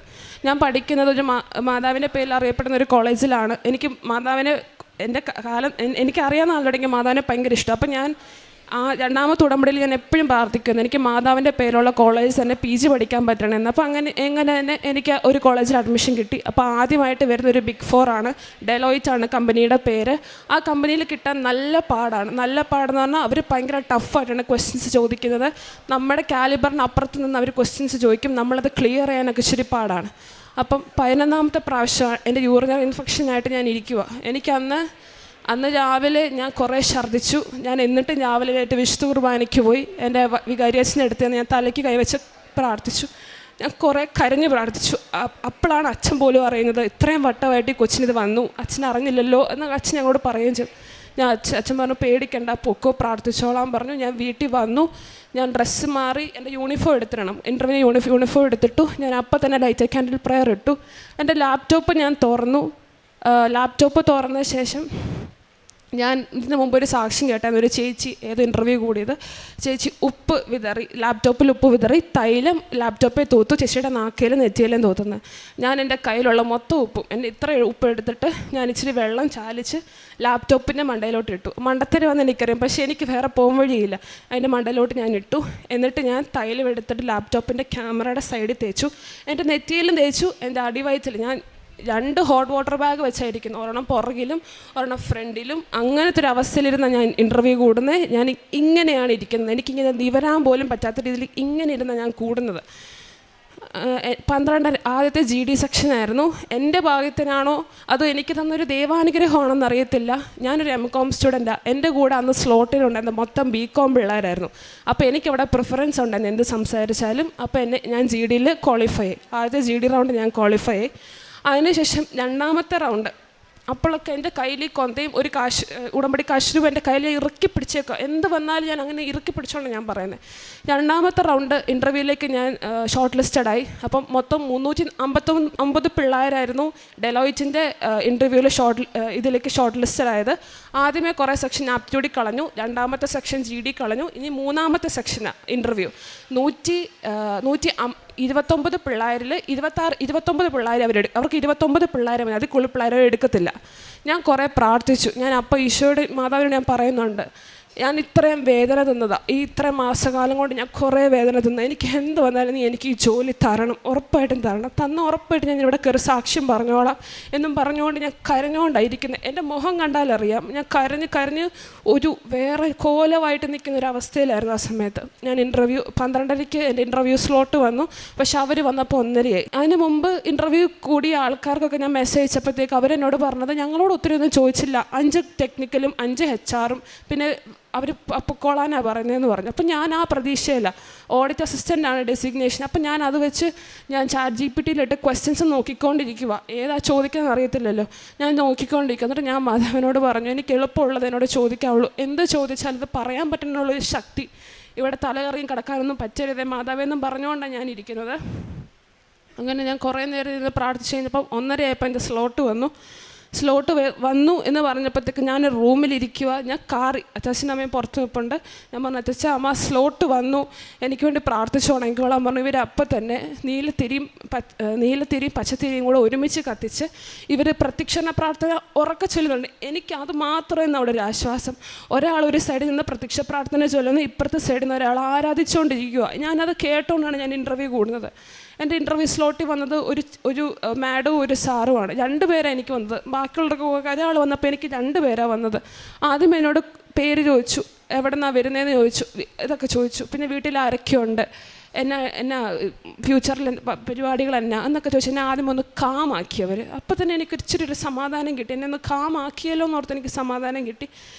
ഞാൻ പഠിക്കുന്നത് ഒരു മാതാവിൻ്റെ പേരിൽ അറിയപ്പെടുന്ന ഒരു കോളേജിലാണ്. എനിക്ക് മാതാവിനെ എനിക്കറിയാവുന്ന ആളുടെങ്കിൽ മാതാവിനെ ഭയങ്കര ഇഷ്ടം. അപ്പം ഞാൻ രണ്ടാമത്തെ ഉടമ്പടിയിൽ ഞാൻ എപ്പോഴും പ്രാർത്ഥിക്കുന്നു, എനിക്ക് മാതാവിൻ്റെ പേരുള്ള കോളേജിൽ തന്നെ PG പഠിക്കാൻ പറ്റണമെന്ന്. അപ്പോൾ എങ്ങനെ തന്നെ എനിക്ക് ഒരു കോളേജിൽ അഡ്മിഷൻ കിട്ടി. അപ്പോൾ ആദ്യമായിട്ട് വരുന്നൊരു Big 4 ആണ്, ഡെലോയിറ്റ് ആണ് കമ്പനിയുടെ പേര്. ആ കമ്പനിയിൽ കിട്ടാൻ നല്ല പാടെന്ന് പറഞ്ഞാൽ അവർ ഭയങ്കര ടഫായിട്ടാണ് ക്വസ്റ്റ്യൻസ് ചോദിക്കുന്നത്. നമ്മുടെ കാലിബറിന് അപ്പുറത്ത് നിന്ന് അവർ ക്വസ്റ്റ്യൻസ് ചോദിക്കും, നമ്മളത് ക്ലിയർ ചെയ്യാനൊക്കെ ഇച്ചിരി പാടാണ്. അപ്പം 11ാമത്തെ പ്രാവശ്യം എൻ്റെ യൂറിനറി ഇൻഫെക്ഷനായിട്ട് ഞാൻ ഇരിക്കുക. അന്ന് രാവിലെ ഞാൻ കുറേ ഛർദ്ദിച്ചു. ഞാൻ എന്നിട്ട് രാവിലെ വിശുദ്ധ കുർബാനയ്ക്ക് പോയി. എൻ്റെ വികാരിയച്ഛനെ അടുത്ത് ഞാൻ തലയ്ക്ക് കൈവച്ച് പ്രാർത്ഥിച്ചു. ഞാൻ കുറേ കരഞ്ഞ് പ്രാർത്ഥിച്ചു. അപ്പോഴാണ് അച്ഛൻ പോലും അറിയുന്നത് ഇത്രയും വട്ടമായിട്ട് ഈ കൊച്ചിനിത് വന്നു, അച്ഛൻ അറിഞ്ഞില്ലല്ലോ എന്ന് അച്ഛൻ ഞങ്ങളോട് പറയുകയും ചെയ്തു. അച്ഛൻ പറഞ്ഞു പേടിക്കണ്ട, പൊക്കോ, പ്രാർത്ഥിച്ചോളാൻ പറഞ്ഞു. ഞാൻ വീട്ടിൽ വന്നു. ഞാൻ ഡ്രസ്സ് മാറി എൻ്റെ യൂണിഫോം എടുത്തിടണം, ഇൻ്റർവ്യൂ യൂണിഫോം എടുത്തിട്ടു. ഞാൻ അപ്പം തന്നെ ലൈറ്റ് ക്യാൻഡിൽ പ്രയർ ഇട്ടു. എൻ്റെ ലാപ്ടോപ്പ് ഞാൻ തുറന്നു. ലാപ്ടോപ്പ് തുറന്ന ശേഷം ഞാൻ ഇതിന് മുമ്പ് ഒരു സാക്ഷ്യം കേട്ടായിരുന്നു. ഒരു ചേച്ചി ഇൻ്റർവ്യൂ കൂടിയത്, ചേച്ചി ഉപ്പ് വിതറി, ലാപ്ടോപ്പിൽ ഉപ്പ് വിതറി, തൈലം ലാപ്ടോപ്പിൽ തൂത്തു, ചേച്ചിയുടെ നാക്കയിലും നെറ്റിയിലും തൂത്തുന്നത്. ഞാൻ എൻ്റെ കയ്യിലുള്ള മൊത്തം ഉപ്പും ഇത്ര ഉപ്പ് എടുത്തിട്ട് ഞാൻ ഇച്ചിരി വെള്ളം ചാലിച്ച് ലാപ്ടോപ്പിൻ്റെ മണ്ടയിലോട്ട് ഇട്ടു. മണ്ടത്തരം വന്ന് എനിക്കറിയാം, പക്ഷേ എനിക്ക് വേറെ പോകാൻ വഴിയില്ല. അതിൻ്റെ മണ്ടയിലോട്ട് ഞാൻ ഇട്ടു. എന്നിട്ട് ഞാൻ തൈലം എടുത്തിട്ട് ലാപ്ടോപ്പിൻ്റെ ക്യാമറയുടെ സൈഡിൽ തേച്ചു, എൻ്റെ നെറ്റിയിലും തേച്ചു, എൻ്റെ അടിവയറ്റിൽ ഞാൻ 2 ഹോട്ട് വാട്ടർ ബാഗ് വെച്ചായിരിക്കുന്നു, ഒരെണ്ണം പുറകിലും ഒരെണ്ണം ഫ്രണ്ടിലും. അങ്ങനത്തെ ഒരു അവസ്ഥയിലിരുന്ന ഞാൻ ഇൻ്റർവ്യൂ കൂടുന്നത്. ഞാൻ ഇങ്ങനെയാണ് ഇരിക്കുന്നത്, എനിക്കിങ്ങനെ നിവരാൻ പോലും പറ്റാത്ത രീതിയിൽ ഇങ്ങനെ ഇരുന്ന ഞാൻ കൂടുന്നത്. 12 ആദ്യത്തെ GD സെക്ഷനായിരുന്നു. എൻ്റെ ഭാഗ്യത്തിനാണോ അതോ എനിക്ക് തന്നൊരു ദൈവാനുഗ്രഹമാണെന്ന് അറിയത്തില്ല. ഞാനൊരു MCOM സ്റ്റുഡൻറ്റാണ്. എൻ്റെ കൂടെ അന്ന് സ്ലോട്ടിലുണ്ടായിരുന്ന മൊത്തം BCOM പിള്ളേരായിരുന്നു. അപ്പോൾ എനിക്കവിടെ പ്രിഫറൻസ് ഉണ്ടായിരുന്നു എന്ത് സംസാരിച്ചാലും. അപ്പോൾ ഞാൻ GDയിൽ ക്വാളിഫൈ ആയി. ആദ്യത്തെ GD റൗണ്ട് ഞാൻ ക്വാളിഫൈ ആയി. അതിനുശേഷം 2ാമത്തെ റൗണ്ട് അപ്പോഴൊക്കെ എൻ്റെ കയ്യിൽ കൊന്തയും ഒരു ഉടമ്പടി കാശുരൂപ എൻ്റെ കയ്യിൽ ഇറുക്കി പിടിച്ചേക്കുക. എന്ത് വന്നാലും ഞാൻ അങ്ങനെ ഇറുക്കി പിടിച്ചോണ്ട് ഞാൻ പറയുന്നത്. 2ാമത്തെ റൗണ്ട് ഇൻ്റർവ്യൂവിലേക്ക് ഞാൻ ഷോർട്ട് ലിസ്റ്റഡായി. അപ്പം മൊത്തം 359 പിള്ളേരായിരുന്നു ഡെലോയിറ്റിൻ്റെ ഇൻ്റർവ്യൂവിൽ ഇതിലേക്ക് ഷോർട്ട് ലിസ്റ്റഡായത്. ആദ്യമേ കുറേ സെക്ഷൻ ആപ്റ്റിറ്റ്യൂഡിൽ കളഞ്ഞു, 2ാമത്തെ സെക്ഷൻ GD കളഞ്ഞു. ഇനി 3ാമത്തെ സെക്ഷനാണ് ഇൻ്റർവ്യൂ. 129 പിള്ളേരിൽ 29 പിള്ളേർ അവർക്ക് 29 പിള്ളേരെ മതി, അതിൽ കൂടുതൽ പിള്ളേരെ എടുക്കത്തില്ല. ഞാൻ കുറേ പ്രാർത്ഥിച്ചു. ഞാൻ അപ്പോൾ ഈശോയുടെ മാതാവിനോട് ഞാൻ പറയുന്നുണ്ട്, ഞാൻ ഇത്രയും വേദന തിന്നതാണ്, ഈ ഇത്രയും മാസകാലം കൊണ്ട് ഞാൻ കുറേ വേദന തിന്നത്, എനിക്ക് എന്ത് വന്നാലും നീ എനിക്ക് ഈ ജോലി തരണം, ഉറപ്പായിട്ടും തരണം, ഉറപ്പായിട്ട് ഞാൻ ഇവിടെ കയറി സാക്ഷ്യം പറഞ്ഞോളാം എന്നും പറഞ്ഞുകൊണ്ട് ഞാൻ കരഞ്ഞുകൊണ്ടായിരിക്കുന്നത്. എൻ്റെ മുഖം കണ്ടാലറിയാം, ഞാൻ കരഞ്ഞ് ഒരു വേറെ കോലമായിട്ട് നിൽക്കുന്ന ഒരു അവസ്ഥയിലായിരുന്നു ആ സമയത്ത്. ഞാൻ 12:30 എൻ്റെ ഇൻ്റർവ്യൂ സ്ലോട്ട് വന്നു, പക്ഷെ അവർ വന്നപ്പോൾ 1:30 അതിന് മുമ്പ് ഇൻ്റർവ്യൂ കൂടിയ ആൾക്കാർക്കൊക്കെ ഞാൻ മെസ്സേജ് അയച്ചപ്പോഴത്തേക്ക് അവരെന്നോട് പറഞ്ഞത് ഞങ്ങളോട് ഒത്തിരി ഒന്നും ചോദിച്ചില്ല, 5 ടെക്നിക്കലും 5 HR പിന്നെ അവർ പൊക്കോളാനാണ് പറയുന്നതെന്ന് പറഞ്ഞു. അപ്പം ഞാൻ ആ പ്രതീക്ഷയില്ല. ഓഡിറ്റ് അസിസ്റ്റൻ്റാണ് ഡെസിഗ്നേഷൻ. അപ്പം ഞാൻ അത് വെച്ച് ഞാൻ ChatGPTയിലിട്ട് ക്വസ്റ്റ്യൻസ് നോക്കിക്കൊണ്ടിരിക്കുക. ഏതാ ചോദിക്കാമെന്ന് അറിയത്തില്ലല്ലോ, ഞാൻ നോക്കിക്കൊണ്ടിരിക്കുക. എന്നിട്ട് ഞാൻ മാധവനോട് പറഞ്ഞു, എനിക്ക് എളുപ്പമുള്ളത് എന്നോട് ചോദിക്കാവുള്ളൂ, എന്ത് ചോദിച്ചാലും ഇത് പറയാൻ പറ്റുന്നുള്ളൊരു ശക്തി ഇവിടെ തലകറിയും കിടക്കാനൊന്നും പറ്റരുതേ മാതാവെന്നും പറഞ്ഞുകൊണ്ടാണ് ഞാൻ ഇരിക്കുന്നത്. അങ്ങനെ ഞാൻ കുറേ നേരം ഇരുന്ന് പ്രാർത്ഥിച്ച് കഴിഞ്ഞപ്പം 1:30 ആയപ്പോൾ എൻ്റെ സ്ലോട്ട് വന്നു എന്ന് പറഞ്ഞപ്പോഴത്തേക്ക് ഞാൻ റൂമിലിരിക്കുക. ഞാൻ കാറി അച്ചാച്ചൻ്റെ അമ്മയും പുറത്ത് നിൽപ്പുണ്ട്. ഞാൻ പറഞ്ഞു, അച്ചാച്ച അമ്മ സ്ലോട്ട് വന്നു, എനിക്ക് വേണ്ടി പ്രാർത്ഥിച്ചോണെങ്കിക്കോളാൻ പറഞ്ഞു. ഇവർ അപ്പം തന്നെ നീലത്തിരിയും പച്ചത്തിരിയും കൂടെ ഒരുമിച്ച് കത്തിച്ച് ഇവർ പ്രത്യക്ഷണ പ്രാർത്ഥന ഉറക്കെ ചൊല്ലുന്നുണ്ട്. എനിക്ക് അത് മാത്രമേ അവിടെ ഒരു ആശ്വാസം. ഒരാൾ ഒരു സൈഡിൽ നിന്ന് പ്രത്യക്ഷ പ്രാർത്ഥന ചൊല്ലുന്നു, ഇപ്പുറത്തെ സൈഡിൽ നിന്ന് ഒരാൾ ആരാധിച്ചുകൊണ്ടിരിക്കുക. ഞാനത് കേട്ടുകൊണ്ടാണ് ഞാൻ ഇൻ്റർവ്യൂ കൂടുന്നത്. എൻ്റെ ഇൻ്റർവ്യൂ സ്ലോട്ടിൽ വന്നത് ഒരു മാഡവും ഒരു സാറുമാണ്. 2 പേരാണ് എനിക്ക് വന്നത്. ബാക്കിയുള്ളവർക്ക് ഒരാൾ വന്നപ്പോൾ എനിക്ക് 2 പേരാണ് വന്നത്. ആദ്യം എന്നോട് പേര് ചോദിച്ചു, എവിടെ നിന്നാണ് വരുന്നതെന്ന് ചോദിച്ചു, ഇതൊക്കെ ചോദിച്ചു. പിന്നെ വീട്ടിൽ ആരൊക്കെയുണ്ട്, എന്നാ ഫ്യൂച്ചറിൽ പരിപാടികൾ എന്നൊക്കെ ചോദിച്ചു. എന്നെ ആദ്യം ഒന്ന് കാമാക്കി അവർ. അപ്പോൾ തന്നെ എനിക്ക് ഇച്ചിരി ഒരു സമാധാനം കിട്ടി. എന്നെ ഒന്ന് കാമാക്കിയല്ലോ എന്നോർത്ത് എനിക്ക് സമാധാനം കിട്ടി.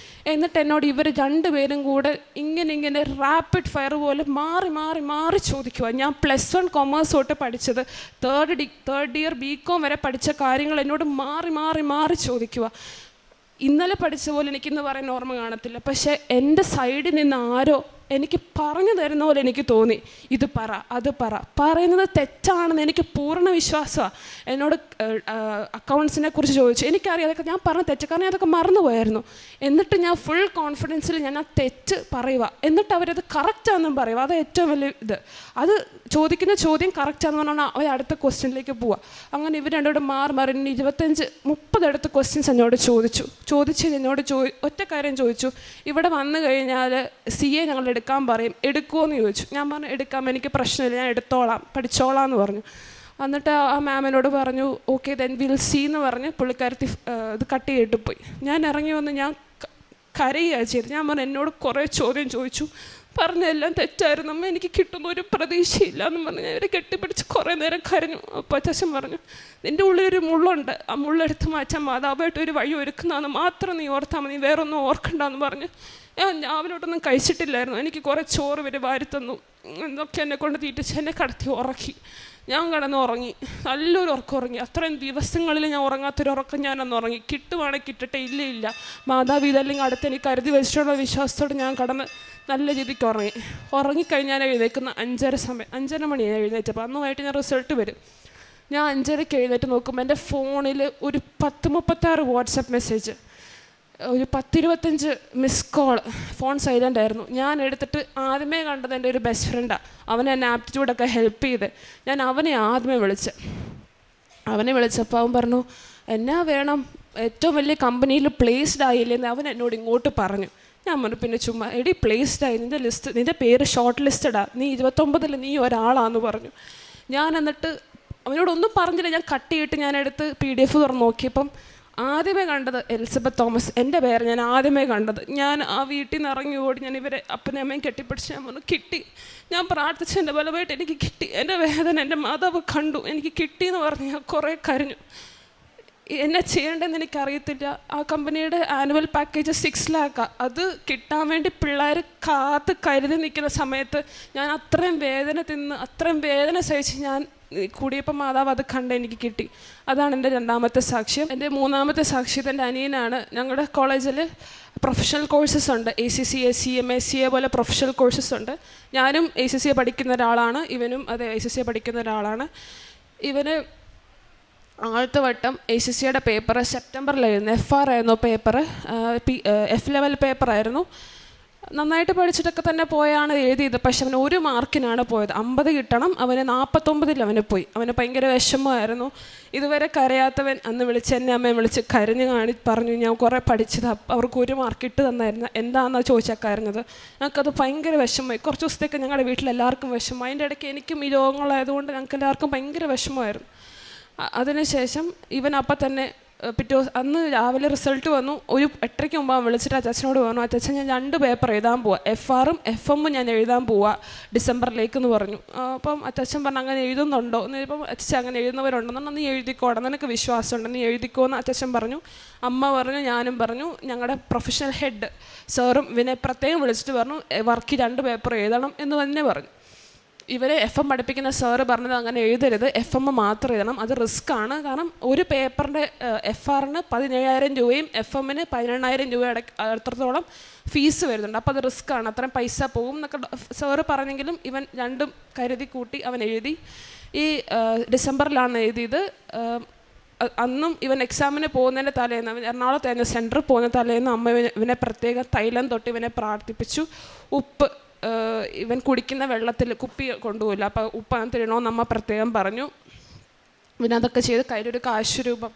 എന്നിട്ട് എന്നോട് ഇവർ 2 പേരും കൂടെ ഇങ്ങനെ റാപ്പിഡ് ഫയർ പോലെ മാറി ചോദിക്കുക. ഞാൻ +1 കൊമേഴ്സ് തൊട്ട് പഠിച്ചത്, തേർഡ് ഇയർ BCOM വരെ പഠിച്ച കാര്യങ്ങൾ എന്നോട് മാറി ചോദിക്കുക. ഇന്നലെ പഠിച്ച പോലെ എനിക്കിന്ന് പറയാൻ ഓർമ്മ കാണത്തില്ല, പക്ഷേ എൻ്റെ സൈഡിൽ നിന്ന് ആരോ എനിക്ക് പറഞ്ഞു തരുന്ന പോലെ എനിക്ക് തോന്നി. ഇത് പറ, അത് പറ, പറയുന്നത് തെറ്റാണെന്ന് എനിക്ക് പൂർണ്ണ വിശ്വാസമാണ്. എന്നോട് അക്കൗണ്ട്സിനെ കുറിച്ച് ചോദിച്ചു. എനിക്കറിയാം അതൊക്കെ ഞാൻ പറഞ്ഞ തെറ്റ്, കാരണം അതൊക്കെ മറന്നുപോയായിരുന്നു. എന്നിട്ട് ഞാൻ ഫുൾ കോൺഫിഡൻസിൽ ഞാൻ ആ തെറ്റ് പറയുക, എന്നിട്ട് അവരത് കറക്റ്റാണെന്നും പറയുക. അത് ഏറ്റവും വലിയ ഇത്. അത് ചോദിക്കുന്ന ചോദ്യം കറക്റ്റാണെന്ന് പറഞ്ഞാൽ അവർ അടുത്ത ക്വസ്റ്റ്യനിലേക്ക് പോവുക. അങ്ങനെ ഇവർ രണ്ടോട് മാറി 25-30 അടുത്ത ക്വസ്റ്റ്യൻസ് എന്നോട് ചോദിച്ച് എന്നോട് ഒറ്റ കാര്യം ചോദിച്ചു, ഇവിടെ വന്നു കഴിഞ്ഞാൽ CA ഞങ്ങൾ എടുക്കാൻ പറയും, എടുക്കുമോ എന്ന് ചോദിച്ചു. ഞാൻ പറഞ്ഞു എടുക്കാം, എനിക്ക് പ്രശ്നമില്ല, ഞാൻ എടുത്തോളാം, പഠിച്ചോളാം എന്ന് പറഞ്ഞു. എന്നിട്ട് ആ മാമിനോട് പറഞ്ഞു ഓക്കെ ദെൻ വിൽ സീ എന്ന് പറഞ്ഞ് പുള്ളിക്കാരത്തി ഇത് കട്ട് ചെയ്തിട്ട് പോയി. ഞാൻ ഇറങ്ങി വന്ന് ഞാൻ കരയുകയാണ് ചെയ്ത്. ഞാൻ പറഞ്ഞു എന്നോട് കുറേ ചോദ്യം ചോദിച്ചു, പറഞ്ഞെല്ലാം തെറ്റായിരുന്നു അമ്മ, എനിക്ക് കിട്ടുന്ന ഒരു പ്രതീക്ഷയില്ല എന്ന് പറഞ്ഞ് ഞാൻ ഇവരെ കെട്ടിപ്പിടിച്ച് കുറേ നേരം കരഞ്ഞു. അപ്പോൾ അച്ഛൻ പറഞ്ഞു നിൻ്റെ ഉള്ളിലൊരു മുള്ളുണ്ട്, ആ മുള്ളെടുത്ത് മാറ്റാൻ മാതാവായിട്ട് ഒരു വഴി ഒരുക്കുന്നതെന്ന് മാത്രം നീ ഓർത്താൽ മതി, വേറെ ഒന്നും ഓർക്കണ്ടെന്ന് പറഞ്ഞ് ഞാൻ രാവിലോട്ടൊന്നും കഴിച്ചിട്ടില്ലായിരുന്നു. എനിക്ക് കുറേ ചോറ് ഇവർ വാരിത്തന്നു, എന്നൊക്കെ എന്നെ കൊണ്ട് തീറ്റിച്ച് എന്നെ കടത്തി ഉറക്കി. ഞാൻ കിടന്ന് ഉറങ്ങി, നല്ലൊരു ഉറക്കം ഉറങ്ങി. അത്രയും ദിവസങ്ങളിൽ ഞാൻ ഉറങ്ങാത്തൊരു ഉറക്കം ഞാനന്ന് ഉറങ്ങി. കിട്ടുവാണെങ്കിൽ കിട്ടട്ടെ, ഇല്ല മാതാവ് ഇതല്ലെങ്കിൽ അടുത്ത് എനിക്ക് കരുതി വെച്ചിട്ടുള്ള വിശ്വാസത്തോടെ ഞാൻ കടന്ന് നല്ല രീതിക്ക് ഉറങ്ങിക്കഴിഞ്ഞാൽ എഴുന്നേൽക്കുന്ന 5:30 മണിയാണ് എഴുന്നേറ്റപ്പോൾ. അന്നുമായിട്ട് ഞാൻ റിസൾട്ട് വരും. ഞാൻ 5:30 എഴുന്നേറ്റ് നോക്കുമ്പോൾ എൻ്റെ ഫോണിൽ ഒരു 10-36 വാട്സപ്പ് മെസ്സേജ്, ഒരു 10-25 മിസ് കോൾ. ഫോൺ സൈലൻ്റ് ആയിരുന്നു. ഞാൻ എടുത്തിട്ട് ആദ്യമേ കണ്ടത് എൻ്റെ ഒരു ബെസ്റ്റ് ഫ്രണ്ടാണ്. അവൻ എന്നെ ആപ്റ്റിറ്റ്യൂഡൊക്കെ ഹെൽപ്പ് ചെയ്ത്. ഞാൻ അവനെ ആദ്യമേ വിളിച്ചപ്പോൾ അവൻ പറഞ്ഞു എന്നാ വേണം, ഏറ്റവും വലിയ കമ്പനിയിൽ പ്ലേസ്ഡ് ആയില്ലെന്ന് അവൻ എന്നോട് ഇങ്ങോട്ട് പറഞ്ഞു. ഞാൻ പറഞ്ഞു പിന്നെ ചുമ്മാ, എടി പ്ലേസ്ഡ് ആയി, നിൻ്റെ പേര് ഷോർട്ട് ലിസ്റ്റഡാ, നീ 29 നീ ഒരാളാന്ന് പറഞ്ഞു. ഞാൻ എന്നിട്ട് അവനോടൊന്നും പറഞ്ഞില്ല, ഞാൻ കട്ട് ചെയ്തിട്ട് ഞാൻ എടുത്ത് PDF തുറന്ന് നോക്കിയപ്പം ആദ്യമേ കണ്ടത് എലിസബത്ത് തോമസ്, എൻ്റെ പേര് ഞാൻ ആദ്യമേ കണ്ടത്. ഞാൻ ആ വീട്ടിൽ നിന്ന് ഇറങ്ങി ഓടി ഞാൻ ഇവരെ അപ്പനെയും അമ്മയും കെട്ടിപ്പിടിച്ച് ഞാൻ പറഞ്ഞു കിട്ടി, ഞാൻ പ്രാർത്ഥിച്ച് എൻ്റെ ബലമായിട്ട് എനിക്ക് കിട്ടി, എൻ്റെ വേദന എൻ്റെ മാതാവ് കണ്ടു, എനിക്ക് കിട്ടിയെന്ന് പറഞ്ഞ് ഞാൻ കുറേ കരഞ്ഞു. എന്നെ ചെയ്യേണ്ടതെന്ന് എനിക്കറിയത്തില്ല. ആ കമ്പനിയുടെ ആനുവൽ പാക്കേജ് 6 lakh. അത് കിട്ടാൻ വേണ്ടി പിള്ളേർ കരുതി നിൽക്കുന്ന സമയത്ത് ഞാൻ അത്രയും വേദന സഹിച്ച് ഞാൻ കൂടിയപ്പോൾ മാതാവ് അത് കണ്ട് എനിക്ക് കിട്ടി. അതാണ് എൻ്റെ 2ാമത്തെ സാക്ഷ്യം. എൻ്റെ 3ാമത്തെ സാക്ഷ്യം എൻ്റെ അനിയനാണ്. ഞങ്ങളുടെ കോളേജിൽ പ്രൊഫഷണൽ കോഴ്സസ് ഉണ്ട്, ACCA, CMA, CA പോലെ പ്രൊഫഷണൽ കോഴ്സസ് ഉണ്ട്. ഞാനും ACCA പഠിക്കുന്ന ഒരാളാണ്, ഇവനും അത് ACCA പഠിക്കുന്ന ഒരാളാണ്. ഇവന് ആദ്യത്തെ വട്ടം ACCയുടെ പേപ്പർ സെപ്റ്റംബറിലായിരുന്നു. FR ആയിരുന്നു പേപ്പർ, F ലെവൽ പേപ്പറായിരുന്നു. നന്നായിട്ട് പഠിച്ചിട്ടൊക്കെ തന്നെ പോയാണ് എഴുതിയത്. പക്ഷെ അവന് 1 മാർക്കിനാണ് പോയത്. 50 കിട്ടണം, അവന് 49 അവന് പോയി. അവന് ഭയങ്കര വിഷമമായിരുന്നു. ഇതുവരെ കരയാത്തവൻ അന്ന് വിളിച്ച് എന്നെ അമ്മയെ വിളിച്ച് കരഞ്ഞ് പറഞ്ഞു ഞാൻ കുറേ പഠിച്ചത്, അവർക്ക് 1 മാർക്ക് ഇട്ട് തന്നായിരുന്നു, എന്താണെന്നാണ് ചോദിച്ചാൽ കരഞ്ഞത്. ഞങ്ങൾക്കത് ഭയങ്കര വിഷമമായി. കുറച്ച് ദിവസത്തേക്ക് ഞങ്ങളുടെ വീട്ടിലെല്ലാവർക്കും വിഷമം. അതിൻ്റെ ഇടയ്ക്ക് എനിക്കും ഈ രോഗങ്ങളായതുകൊണ്ട് ഞങ്ങൾക്ക് എല്ലാവർക്കും ഭയങ്കര വിഷമമായിരുന്നു. അതിനുശേഷം ഇവൻ അപ്പം തന്നെ അന്ന് രാവിലെ റിസൾട്ട് വന്നു. ഒരു 8:30 മുമ്പ് അവൻ വിളിച്ചിട്ട് അച്ഛനോട് പറഞ്ഞു, അച്ഛൻ ഞാൻ 2 പേപ്പർ എഴുതാൻ പോവാം, FRഉം FM ഞാൻ എഴുതാൻ പോവാം ഡിസംബറിലേക്കെന്ന് പറഞ്ഞു. അപ്പം അച്ഛൻ പറഞ്ഞു അങ്ങനെ എഴുതുന്നുണ്ടോ എന്ന് ചോദിച്ചപ്പം അച്ഛൻ അങ്ങനെ എഴുതുന്നവരുണ്ടെന്ന്, നീ എഴുതിക്കോടെ, നിനക്ക് വിശ്വാസമുണ്ട്, നീ എഴുതിക്കോ എന്ന് അച്ഛൻ പറഞ്ഞു. അമ്മ പറഞ്ഞു, ഞാനും പറഞ്ഞു. ഞങ്ങളുടെ പ്രൊഫഷണൽ ഹെഡ് സാറും ഇവനെ പ്രത്യേകം വിളിച്ചിട്ട് പറഞ്ഞു വർക്ക് 2 പേപ്പർ എഴുതണം എന്ന് തന്നെ പറഞ്ഞു. ഇവരെ FM പഠിപ്പിക്കുന്ന സാറ് പറഞ്ഞത് അങ്ങനെ എഴുതരുത്, FM മാത്രം എഴുതണം, അത് റിസ്ക് ആണ്. കാരണം ഒരു പേപ്പറിൻ്റെ FRന് 17,000 രൂപയും FMന് 18,000 രൂപ അത്രത്തോളം ഫീസ് വരുന്നുണ്ട്. അപ്പോൾ അത് റിസ്ക് ആണ്, അത്രയും പൈസ പോകും എന്നൊക്കെ സാറ് പറഞ്ഞെങ്കിലും ഇവൻ 2ഉം കരുതി കൂട്ടി അവൻ എഴുതി. ഈ ഡിസംബറിലാണ് എഴുതിയത്. അന്നും ഇവൻ എക്സാമിന് പോകുന്നതിൻ്റെ തലേന്ന്, അവൻ എറണാകുളത്തായിരുന്നു സെൻറ്ററിൽ പോകുന്ന തലേന്ന് അമ്മ ഇവനെ പ്രത്യേകം തൈലം തൊട്ട് ഇവനെ പ്രാർത്ഥിപ്പിച്ചു. ഉപ്പ് ഇവൻ കുടിക്കുന്ന വെള്ളത്തിൽ കുപ്പി കൊണ്ടുപോയില്ല, അപ്പോൾ ഉപ്പ് അതിനകത്തിടണമെന്ന് അമ്മ പ്രത്യേകം പറഞ്ഞു. പിന്നെ അതൊക്കെ ചെയ്ത് കയ്യിലൊരു കാശ് രൂപം,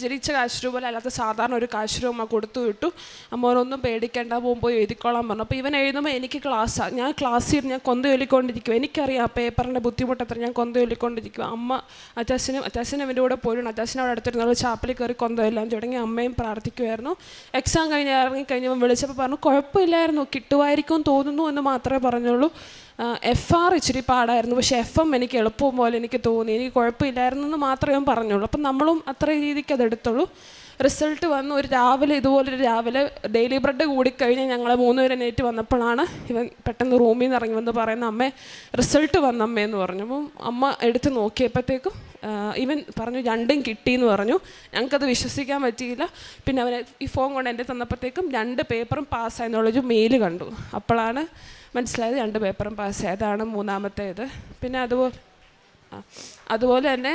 ജനിച്ച കാശ് രൂപ അല്ലാത്ത സാധാരണ ഒരു കാശ് രൂപ അമ്മ കൊടുത്തു വിട്ടു. അമ്മോനൊന്നും പേടിക്കേണ്ട, പോയി എഴുതിക്കോളാൻ പറഞ്ഞു. അപ്പോൾ ഇവൻ എഴുതുമ്പോൾ എനിക്ക് ക്ലാസ്സാണ്, ഞാൻ ക്ലാസ്സിൽ ഞാൻ കൊന്ത ചൊല്ലിക്കൊണ്ടിരിക്കും. എനിക്കറിയാം പേപ്പറിൻ്റെ ബുദ്ധിമുട്ട് എത്ര, ഞാൻ കൊന്ത ചൊല്ലിക്കൊണ്ടിരിക്കും. അമ്മ അച്ഛനും എൻ്റെ കൂടെ പോയിരുന്നു. അച്ഛനോട് അടുത്തിരുന്നുള്ള ചാപ്പലിൽ കയറി കൊന്തയെല്ലാം തുടങ്ങി അമ്മയും പ്രാർത്ഥിക്കുമായിരുന്നു. എക്സാം ഇറങ്ങിക്കഴിഞ്ഞപ്പോൾ വിളിച്ചപ്പോൾ പറഞ്ഞു കുഴപ്പമില്ലായിരുന്നു, കിട്ടുമായിരിക്കും തോന്നുന്നു എന്ന് മാത്രമേ പറഞ്ഞുള്ളൂ. FR ഇച്ചിരി പാടായിരുന്നു, പക്ഷേ FM എനിക്ക് എളുപ്പം പോലെ എനിക്ക് തോന്നി, എനിക്ക് കുഴപ്പമില്ലായിരുന്നു എന്ന് മാത്രമേ പറഞ്ഞുള്ളൂ. അപ്പം നമ്മളും അത്ര രീതിക്ക് അതെടുത്തുള്ളൂ. റിസൾട്ട് വന്ന് ഒരു രാവിലെ ഡെയിലി ബ്രെഡ് കൂടിക്കഴിഞ്ഞ് ഞങ്ങൾ 3 പേരെ നേറ്റ് വന്നപ്പോഴാണ് ഇവൻ പെട്ടെന്ന് റൂമിൽ നിന്ന് ഇറങ്ങി വന്ന് പറയുന്ന അമ്മേ റിസൾട്ട് വന്നമ്മയെന്ന് പറഞ്ഞു. അപ്പം അമ്മ എടുത്ത് നോക്കിയപ്പോഴത്തേക്കും ഇവൻ പറഞ്ഞു 2ഉം കിട്ടിയെന്ന് പറഞ്ഞു. ഞങ്ങൾക്കത് വിശ്വസിക്കാൻ പറ്റിയില്ല. പിന്നെ അവനെ ഈ ഫോൺ കൊണ്ട് എൻ്റെ തന്നപ്പോഴത്തേക്കും 2 പേപ്പറും പാസ്സായെന്നുള്ളൊരു മെയിൽ കണ്ടു. അപ്പോഴാണ് മനസ്സിലായത്. 2 പേപ്പറും പാസ്സായി. അതാണ് മൂന്നാമത്തേത്. പിന്നെ അതുപോലെ തന്നെ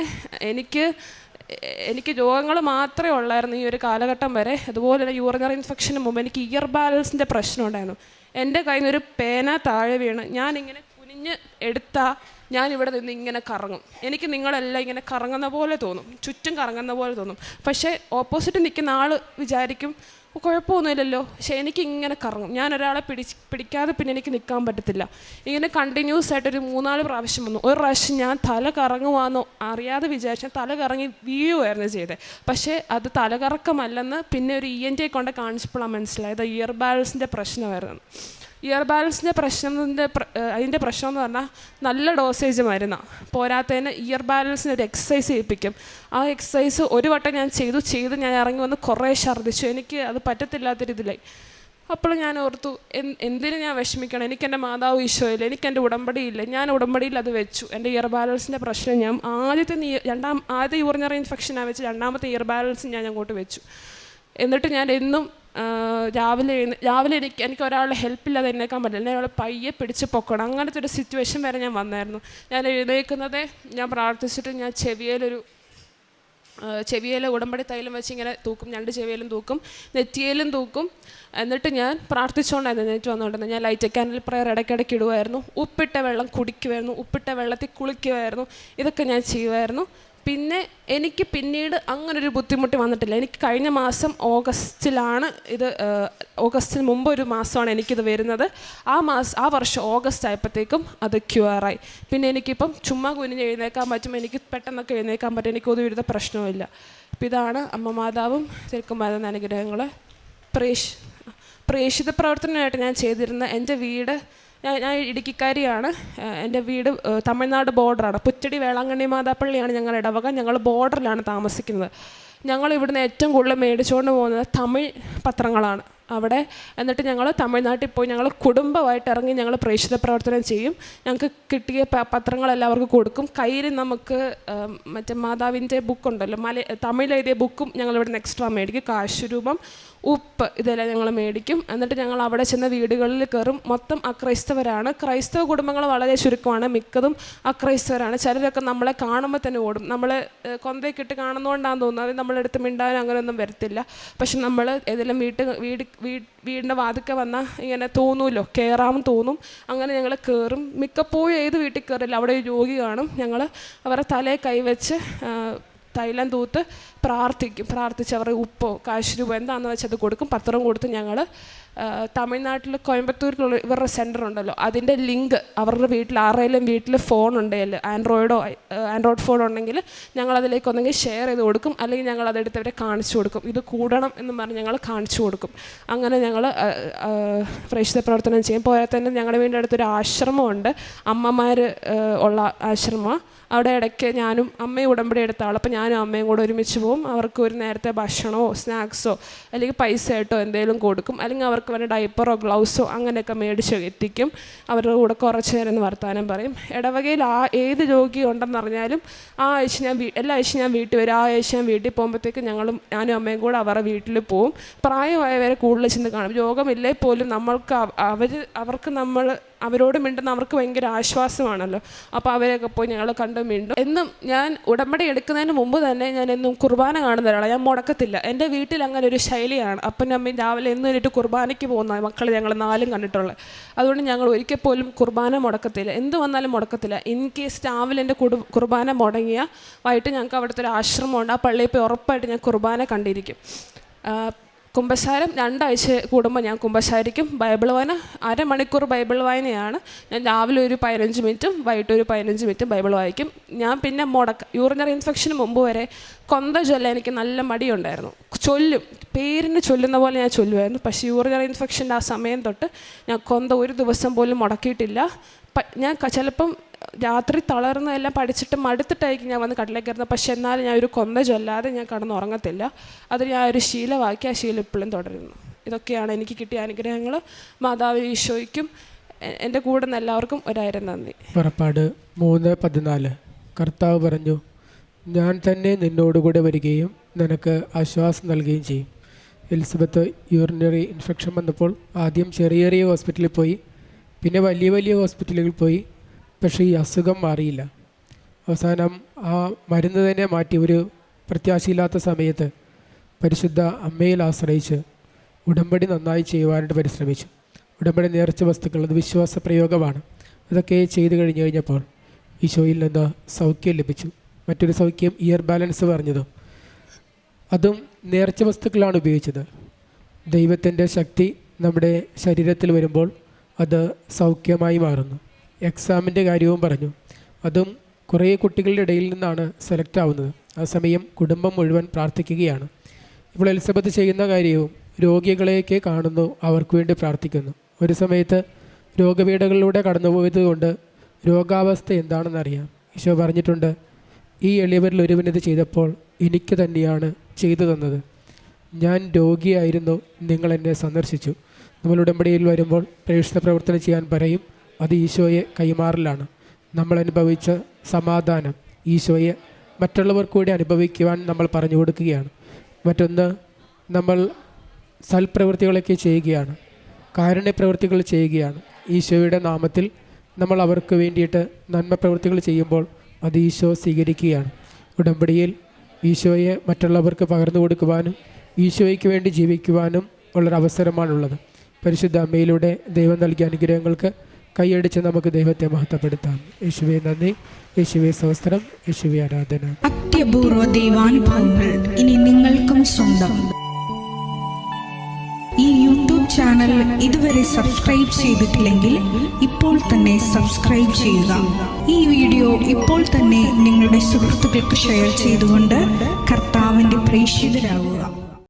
എനിക്ക് രോഗങ്ങൾ മാത്രമേ ഉള്ളായിരുന്നു ഈ ഒരു കാലഘട്ടം വരെ. അതുപോലെ തന്നെ യൂറിനറി ഇൻഫെക്ഷന് മുമ്പ് എനിക്ക് ഇയർ ബാലൻസിൻ്റെ പ്രശ്നം ഉണ്ടായിരുന്നു. എൻ്റെ കയ്യിൽ നിന്നൊരു പേന താഴെ വീണ് ഞാനിങ്ങനെ കുനിഞ്ഞ് എടുത്താൽ ഞാനിവിടെ നിന്ന് ഇങ്ങനെ കറങ്ങും. എനിക്ക് നിങ്ങളെല്ലാം ഇങ്ങനെ കറങ്ങുന്ന പോലെ തോന്നും, ചുറ്റും കറങ്ങുന്ന പോലെ തോന്നും. പക്ഷേ ഓപ്പോസിറ്റ് നിൽക്കുന്ന ആൾ വിചാരിക്കും കുഴപ്പമൊന്നുമില്ലല്ലോ, പക്ഷേ എനിക്കിങ്ങനെ കറങ്ങും. ഞാൻ ഒരാളെ പിടിക്കാതെ പിന്നെ എനിക്ക് നിൽക്കാൻ പറ്റത്തില്ല. ഇങ്ങനെ കണ്ടിന്യൂസ് ആയിട്ടൊരു 3-4 പ്രാവശ്യം വന്നു. ഒരു പ്രാവശ്യം ഞാൻ തല കറങ്ങുവാന്നോ അറിയാതെ വിചാരിച്ചാൽ തല കറങ്ങി വീഴുമായിരുന്നു ചെയ്തത്. പക്ഷേ അത് തലകറക്കമല്ലെന്ന് പിന്നെ ഒരു ENT കൊണ്ട് കാണിച്ചപ്പോഴാണ് മനസ്സിലായത് ഇയർ ബാലൻസിൻ്റെ പ്രശ്നമായിരുന്നു. ഇയർ ബാലൻസിൻ്റെ അതിൻ്റെ പ്രശ്നം എന്ന് പറഞ്ഞാൽ നല്ല ഡോസേജ് മരുന്നാണ്. പോരാത്തതിന് ഇയർ ബാലൻസിന് ഒരു എക്സസൈസ് ചെയ്യിപ്പിക്കും. ആ എക്സസൈസ് ഒരു വട്ടം ഞാൻ ചെയ്ത് ഞാൻ ഇറങ്ങി വന്ന് കുറേ ഛർദ്ദിച്ചു. എനിക്ക് അത് പറ്റത്തില്ലാത്തൊരിതിലായി. അപ്പോൾ ഞാൻ ഓർത്തു, എന്തിനു ഞാൻ വിഷമിക്കണം, എനിക്കെൻ്റെ മാതാവ് ഈശോയില്ല, എനിക്കെൻ്റെ ഉടമ്പടിയില്ല. ഞാൻ ഉടമ്പടിയിൽ അത് വെച്ചു. എൻ്റെ ഇയർ ബാലൻസിൻ്റെ പ്രശ്നം ഞാൻ ആദ്യത്തെ യൂറിനറി ഇൻഫെക്ഷനാണ് വെച്ച്, രണ്ടാമത്തെ ഇയർ ബാലൻസ് ഞാൻ അങ്ങോട്ട് വെച്ചു. എന്നിട്ട് ഞാൻ എന്നും രാവിലെ എനിക്ക് ഒരാളുടെ ഹെൽപ്പില്ലാതെ എഴുന്നേക്കാൻ പറ്റില്ല. എന്നെ ഒരാൾ പയ്യെ പിടിച്ച് പൊക്കണം. അങ്ങനത്തെ ഒരു സിറ്റുവേഷൻ വരെ ഞാൻ വന്നായിരുന്നു. ഞാൻ എഴുന്നേൽക്കുന്നതേ ഞാൻ പ്രാർത്ഥിച്ചിട്ട് ഞാൻ ചെവിയിലെ ഉടമ്പടി തൈലം വെച്ച് ഇങ്ങനെ തൂക്കും. 2 ചെവിയിലും തൂക്കും, നെറ്റിയിലും തൂക്കും. എന്നിട്ട് ഞാൻ പ്രാർത്ഥിച്ചുകൊണ്ടായിരുന്നു എഴുന്നേറ്റ് വന്നുകൊണ്ടിരുന്നത്. ഞാൻ ലൈറ്റ് ക്യാൻഡിൽ പ്രയർ ഇടയ്ക്കിടയ്ക്ക് ഇടുമായിരുന്നു. ഉപ്പിട്ട വെള്ളം കുടിക്കുമായിരുന്നു, ഉപ്പിട്ട വെള്ളത്തിൽ കുളിക്കുമായിരുന്നു. ഇതൊക്കെ ഞാൻ ചെയ്യുമായിരുന്നു. പിന്നെ എനിക്ക് പിന്നീട് അങ്ങനൊരു ബുദ്ധിമുട്ട് വന്നിട്ടില്ല. എനിക്ക് കഴിഞ്ഞ മാസം ഓഗസ്റ്റിന് മുമ്പ് ഒരു മാസമാണ് എനിക്കിത് വരുന്നത്. ആ വർഷം ഓഗസ്റ്റ് ആയപ്പോഴത്തേക്കും അത് ക്യൂറായി. പിന്നെ എനിക്കിപ്പം ചുമ്മാ കുനിഞ്ഞ് എഴുന്നേക്കാൻ പറ്റും, എനിക്ക് പെട്ടെന്നൊക്കെ എഴുന്നേക്കാൻ പറ്റും, എനിക്കൊരു വിധ പ്രശ്നവുമില്ല. അപ്പം ഇതാണ് അമ്മ മാതാവും തിരുക്കുമാരൻ അനുഗ്രഹങ്ങൾ. പ്രേക്ഷിത പ്രവർത്തനമായിട്ട് ഞാൻ ചെയ്തിരുന്ന എൻ്റെ വീട്, ഞാൻ ഇടുക്കിക്കാരിയാണ്. എൻ്റെ വീട് തമിഴ്നാട് ബോർഡറാണ്. പുറ്റടി വേളാങ്കണ്ണി മാതാപ്പള്ളിയാണ് ഞങ്ങളുടെ ഇടവക. ഞങ്ങൾ ബോർഡറിലാണ് താമസിക്കുന്നത്. ഞങ്ങൾ ഇവിടുന്ന് ഏറ്റവും കൂടുതൽ മേടിച്ചുകൊണ്ട് പോകുന്നത് തമിഴ് പത്രങ്ങളാണ് അവിടെ. എന്നിട്ട് ഞങ്ങൾ തമിഴ്നാട്ടിൽ പോയി ഞങ്ങൾ കുടുംബമായിട്ട് ഇറങ്ങി ഞങ്ങൾ പ്രേക്ഷിത പ്രവർത്തനം ചെയ്യും. ഞങ്ങൾക്ക് കിട്ടിയ പത്രങ്ങളെല്ലാവർക്കും കൊടുക്കും. കയ്യിൽ നമുക്ക് മറ്റേ മാതാവിൻ്റെ ബുക്കുണ്ടല്ലോ, തമിഴ് എഴുതിയ ബുക്കും ഞങ്ങൾ ഇവിടുന്ന് എക്സ്ട്രാ മേടിക്കും. കാശുരൂപം, ഉപ്പ്, ഇതെല്ലാം ഞങ്ങൾ മേടിക്കും. എന്നിട്ട് ഞങ്ങൾ അവിടെ ചെന്ന വീടുകളിൽ കയറും. മൊത്തം അക്രൈസ്തവരാണ്. ക്രൈസ്തവ കുടുംബങ്ങൾ വളരെ ചുരുക്കമാണ്, മിക്കതും അക്രൈസ്തവരാണ്. ചിലരൊക്കെ നമ്മളെ കാണുമ്പോൾ തന്നെ ഓടും. നമ്മളെ കൊന്തയൊക്കെ കാണുന്നതുകൊണ്ടാണെന്ന് തോന്നുന്നു. അത് നമ്മളെടുത്ത് മിണ്ടാനും അങ്ങനെയൊന്നും വരത്തില്ല. പക്ഷെ നമ്മൾ ഏതെങ്കിലും വീടിൻ്റെ വാതിൽക്ക് വന്നാൽ ഇങ്ങനെ തോന്നുമല്ലോ, കയറാമെന്ന് തോന്നും. അങ്ങനെ ഞങ്ങൾ കയറും. മിക്കപ്പോഴും ഏത് വീട്ടിൽ കയറില്ല, അവിടെ ഒരു രോഗി കാണും. ഞങ്ങൾ അവരുടെ തലയിൽ കൈവച്ച് തൈലം തൂത്ത് പ്രാർത്ഥിച്ച് അവരുടെ ഉപ്പോ കാശ് രൂപ എന്താണെന്ന് വെച്ചാൽ അത് കൊടുക്കും. പത്രം കൊടുത്ത് ഞങ്ങൾ തമിഴ്നാട്ടിൽ കോയമ്പത്തൂരിലുള്ള ഇവരുടെ സെൻറ്റർ ഉണ്ടല്ലോ, അതിൻ്റെ ലിങ്ക് അവരുടെ വീട്ടിൽ ആരുടെയും വീട്ടിൽ ഫോൺ ഉണ്ടെങ്കിൽ ആൻഡ്രോയിഡ് ഫോൺ ഉണ്ടെങ്കിൽ ഞങ്ങളതിലേക്ക് ഒന്നെങ്കിൽ ഷെയർ ചെയ്ത് കൊടുക്കും, അല്ലെങ്കിൽ ഞങ്ങൾ അതെടുത്തവരെ കാണിച്ചു കൊടുക്കും. ഇത് കൂടണം എന്ന് പറഞ്ഞ് ഞങ്ങൾ കാണിച്ചു കൊടുക്കും. അങ്ങനെ ഞങ്ങൾ പ്രേക്ഷിത പ്രവർത്തനം ചെയ്യും. പോയാൽ തന്നെ ഞങ്ങളുടെ വീടിൻ്റെ അടുത്തൊരു ആശ്രമമുണ്ട്, അമ്മമാർ ഉള്ള ആശ്രമമാണ്. അവിടെ ഇടയ്ക്ക് ഞാനും അമ്മയും ഉടമ്പടി എടുത്ത ആൾ, അപ്പോൾ ഞാനും അമ്മയും കൂടെ ഒരുമിച്ച് പോകും. അവർക്ക് ഒരു നേരത്തെ ഭക്ഷണമോ സ്നാക്സോ അല്ലെങ്കിൽ പൈസ ആയിട്ടോ എന്തെങ്കിലും കൊടുക്കും, അല്ലെങ്കിൽ അവർക്ക് വല്ല ഡയപ്പറോ ഗ്ലൗസോ അങ്ങനെയൊക്കെ മേടിച്ച് എത്തിക്കും. അവരുടെ കൂടെ കുറച്ച് നേരം വർത്താനം പറയും. ഇടവകയിൽ ഏത് രോഗി ഉണ്ടെന്നറിഞ്ഞാലും എല്ലാ ആഴ്ച ഞാൻ വീട്ടിൽ വരും. ആ ആഴ്ച ഞാൻ വീട്ടിൽ പോകുമ്പോഴത്തേക്ക് ഞാനും അമ്മയും കൂടെ അവരുടെ വീട്ടിൽ പോവും. പ്രായമായവരെ കൂടുതൽ ചെന്ന് കാണും. രോഗമില്ലേ പോലും അവർക്ക് നമ്മൾ അവരോട് മിണ്ടുന്ന അവർക്ക് ഭയങ്കര ആശ്വാസമാണല്ലോ. അപ്പോൾ അവരെയൊക്കെ പോയി ഞങ്ങൾ കണ്ട് മിണ്ടും. എന്നും ഞാൻ ഉടമ്പടി എടുക്കുന്നതിന് മുമ്പ് തന്നെ ഞാൻ എന്നും കുർബാന കാണുന്ന ഒരാളാണ്. ഞാൻ മുടക്കത്തില്ല. എൻ്റെ വീട്ടിൽ അങ്ങനെ ഒരു ശൈലിയാണ്. അപ്പനും അമ്മയും രാവിലെ എന്നും എന്നിട്ട് കുർബാനയ്ക്ക് പോകുന്ന മക്കൾ ഞങ്ങൾ 4 കണ്ടിട്ടുള്ളത്. അതുകൊണ്ട് ഞങ്ങൾ ഒരിക്കൽ പോലും കുർബാന മുടക്കത്തില്ല. എന്ത് വന്നാലും മുടക്കത്തില്ല. ഇൻ കേസ് രാവിലെ എൻ്റെ കുർബാന മുടങ്ങിയ വൈകിട്ട് ഞങ്ങൾക്ക് അവിടുത്തെ ഒരു ആശ്രമമുണ്ട്. ആ പള്ളിയിൽ പോയി ഉറപ്പായിട്ട് ഞാൻ കുർബാന കണ്ടിരിക്കും. കുമ്പസാരം 2 ആഴ്ച കൂടുമ്പോൾ ഞാൻ കുമ്പസാരിക്കും. ബൈബിൾ വായന 1/2 മണിക്കൂർ ബൈബിൾ വായനയാണ്. ഞാൻ രാവിലെ ഒരു 15 മിനിറ്റും വൈകിട്ട് ഒരു 15 മിനിറ്റും ബൈബിൾ വായിക്കും. ഞാൻ പിന്നെ യൂറിനറി ഇൻഫെക്ഷന് മുമ്പ് വരെ കൊന്ത ചൊല്ലാൻ എനിക്ക് നല്ല മടിയുണ്ടായിരുന്നു. പേരിന് ചൊല്ലുന്ന പോലെ ഞാൻ ചൊല്ലുമായിരുന്നു. പക്ഷേ യൂറിനറി ഇൻഫെക്ഷൻ്റെ ആ സമയം തൊട്ട് ഞാൻ കൊന്ത ഒരു ദിവസം പോലും മുടക്കിയിട്ടില്ല. ഞാൻ ചിലപ്പം രാത്രി തളർന്നെല്ലാം പഠിച്ചിട്ട് മടുത്തിട്ടായിരിക്കും ഞാൻ വന്ന് കട്ടിലേക്ക് കയറുന്നത്. പക്ഷെ എന്നാലും ഞാൻ ഒരു കൊന്ത ചൊല്ലാതെ ഞാൻ കടന്നുറങ്ങത്തില്ല. അത് ഞാൻ ഒരു ശീലമാക്കി. ആ ശീലം ഇപ്പോഴും തുടരുന്നു. ഇതൊക്കെയാണ് എനിക്ക് കിട്ടിയ അനുഗ്രഹങ്ങൾ. മാതാവ് ഈശോയ്ക്കും എൻ്റെ കൂടെ നിന്ന് എല്ലാവർക്കും 1000 നന്ദി. പുറപ്പാട് 3:14 കർത്താവ് പറഞ്ഞു, ഞാൻ തന്നെ നിന്നോടുകൂടെ വരികയും നിനക്ക് ആശ്വാസം നൽകുകയും ചെയ്യും. എലിസബത്ത് യൂറിനറി ഇൻഫെക്ഷൻ വന്നപ്പോൾ ആദ്യം ചെറിയ ഹോസ്പിറ്റലിൽ പോയി. പിന്നെ വലിയ വലിയ ഹോസ്പിറ്റലുകളിൽ പോയി, പക്ഷേ ഈ അസുഖം മാറിയില്ല. അവസാനം ആ മരുന്ന് തന്നെ മാറ്റി ഒരു പ്രത്യാശയില്ലാത്ത സമയത്ത് പരിശുദ്ധ അമ്മയിൽ ആശ്രയിച്ച് ഉടമ്പടി നന്നായി ചെയ്യുവാനായിട്ട് പരിശ്രമിച്ചു. ഉടമ്പടി നേർച്ച വസ്തുക്കൾ അത് വിശ്വാസ പ്രയോഗമാണ്. അതൊക്കെ ചെയ്തു കഴിഞ്ഞപ്പോൾ ഈശോയിൽ നിന്ന് സൗഖ്യം ലഭിച്ചു. മറ്റൊരു സൗഖ്യം ഇയർ ബാലൻസ് പറഞ്ഞതും അതും നേർച്ച വസ്തുക്കളാണ് ഉപയോഗിച്ചത്. ദൈവത്തിൻ്റെ ശക്തി നമ്മുടെ ശരീരത്തിൽ വരുമ്പോൾ അത് സൗഖ്യമായി മാറുന്നു. എക്സാമിൻ്റെ കാര്യവും പറഞ്ഞു. അതും കുറേ കുട്ടികളുടെ ഇടയിൽ നിന്നാണ് സെലക്ട് ആവുന്നത്. ആ സമയം കുടുംബം മുഴുവൻ പ്രാർത്ഥിക്കുകയാണ്. ഇപ്പോൾ എലിസബത്ത് ചെയ്യുന്ന കാര്യവും രോഗികളെയൊക്കെ കാണുന്നു, അവർക്ക് വേണ്ടി പ്രാർത്ഥിക്കുന്നു. ഒരു സമയത്ത് രോഗപീഠകളിലൂടെ കടന്നുപോയത് കൊണ്ട് രോഗാവസ്ഥ എന്താണെന്നറിയാം. ഈശോ പറഞ്ഞിട്ടുണ്ട്, ഈ എളിയവരിൽ ഒരുവനിത് ചെയ്തപ്പോൾ എനിക്ക് തന്നെയാണ് ചെയ്തു തന്നത്. ഞാൻ രോഗിയായിരുന്നു, നിങ്ങൾ എന്നെ സന്ദർശിച്ചു. നമ്മൾ ഉടമ്പടിയിൽ വരുമ്പോൾ പ്രേക്ഷിത പ്രവർത്തനം ചെയ്യാൻ പറയും. അത് ഈശോയെ കൈമാറലാണ്. നമ്മൾ അനുഭവിച്ച സമാധാനം ഈശോയെ മറ്റുള്ളവർക്ക് കൂടി അനുഭവിക്കുവാൻ നമ്മൾ പറഞ്ഞു കൊടുക്കുകയാണ്. മറ്റൊന്ന്, നമ്മൾ സൽപ്രവൃത്തികളൊക്കെ ചെയ്യുകയാണ്, കാരുണ്യ പ്രവൃത്തികൾ ചെയ്യുകയാണ്. ഈശോയുടെ നാമത്തിൽ നമ്മൾ അവർക്ക് വേണ്ടിയിട്ട് നന്മ പ്രവൃത്തികൾ ചെയ്യുമ്പോൾ അത് ഈശോ സ്വീകരിക്കുകയാണ്. ഉടമ്പടിയിൽ ഈശോയെ മറ്റുള്ളവർക്ക് പകർന്നു കൊടുക്കുവാനും ഈശോയ്ക്ക് വേണ്ടി ജീവിക്കുവാനും ഉള്ളൊരവസരമാണുള്ളത്. പരിശുദ്ധ അമ്മയിലൂടെ ദൈവം നൽകിയ അനുഗ്രഹങ്ങൾക്ക് കൈയടിച്ച് നമുക്ക് ദൈവത്തെ മഹത്വപ്പെടുത്താം. യേശുവേ നന്ദി, യേശുവേ സ്തോത്രം, യേശുവേ ആരാധന. അത്യപൂർവ ദൈവാനുഭവങ്ങൾ ഇനി നിങ്ങൾക്കും സ്വന്തം. ഈ യൂട്യൂബ് ചാനൽ ഇതുവരെ സബ്സ്ക്രൈബ് ചെയ്തിട്ടില്ലെങ്കിൽ ഇപ്പോൾ തന്നെ സബ്സ്ക്രൈബ് ചെയ്യുക. ഈ വീഡിയോ ഇപ്പോൾ തന്നെ നിങ്ങളുടെ സുഹൃത്തുക്കൾക്ക് ഷെയർ ചെയ്തുകൊണ്ട് കർത്താവിൻ്റെ പ്രേക്ഷിതരാകുക.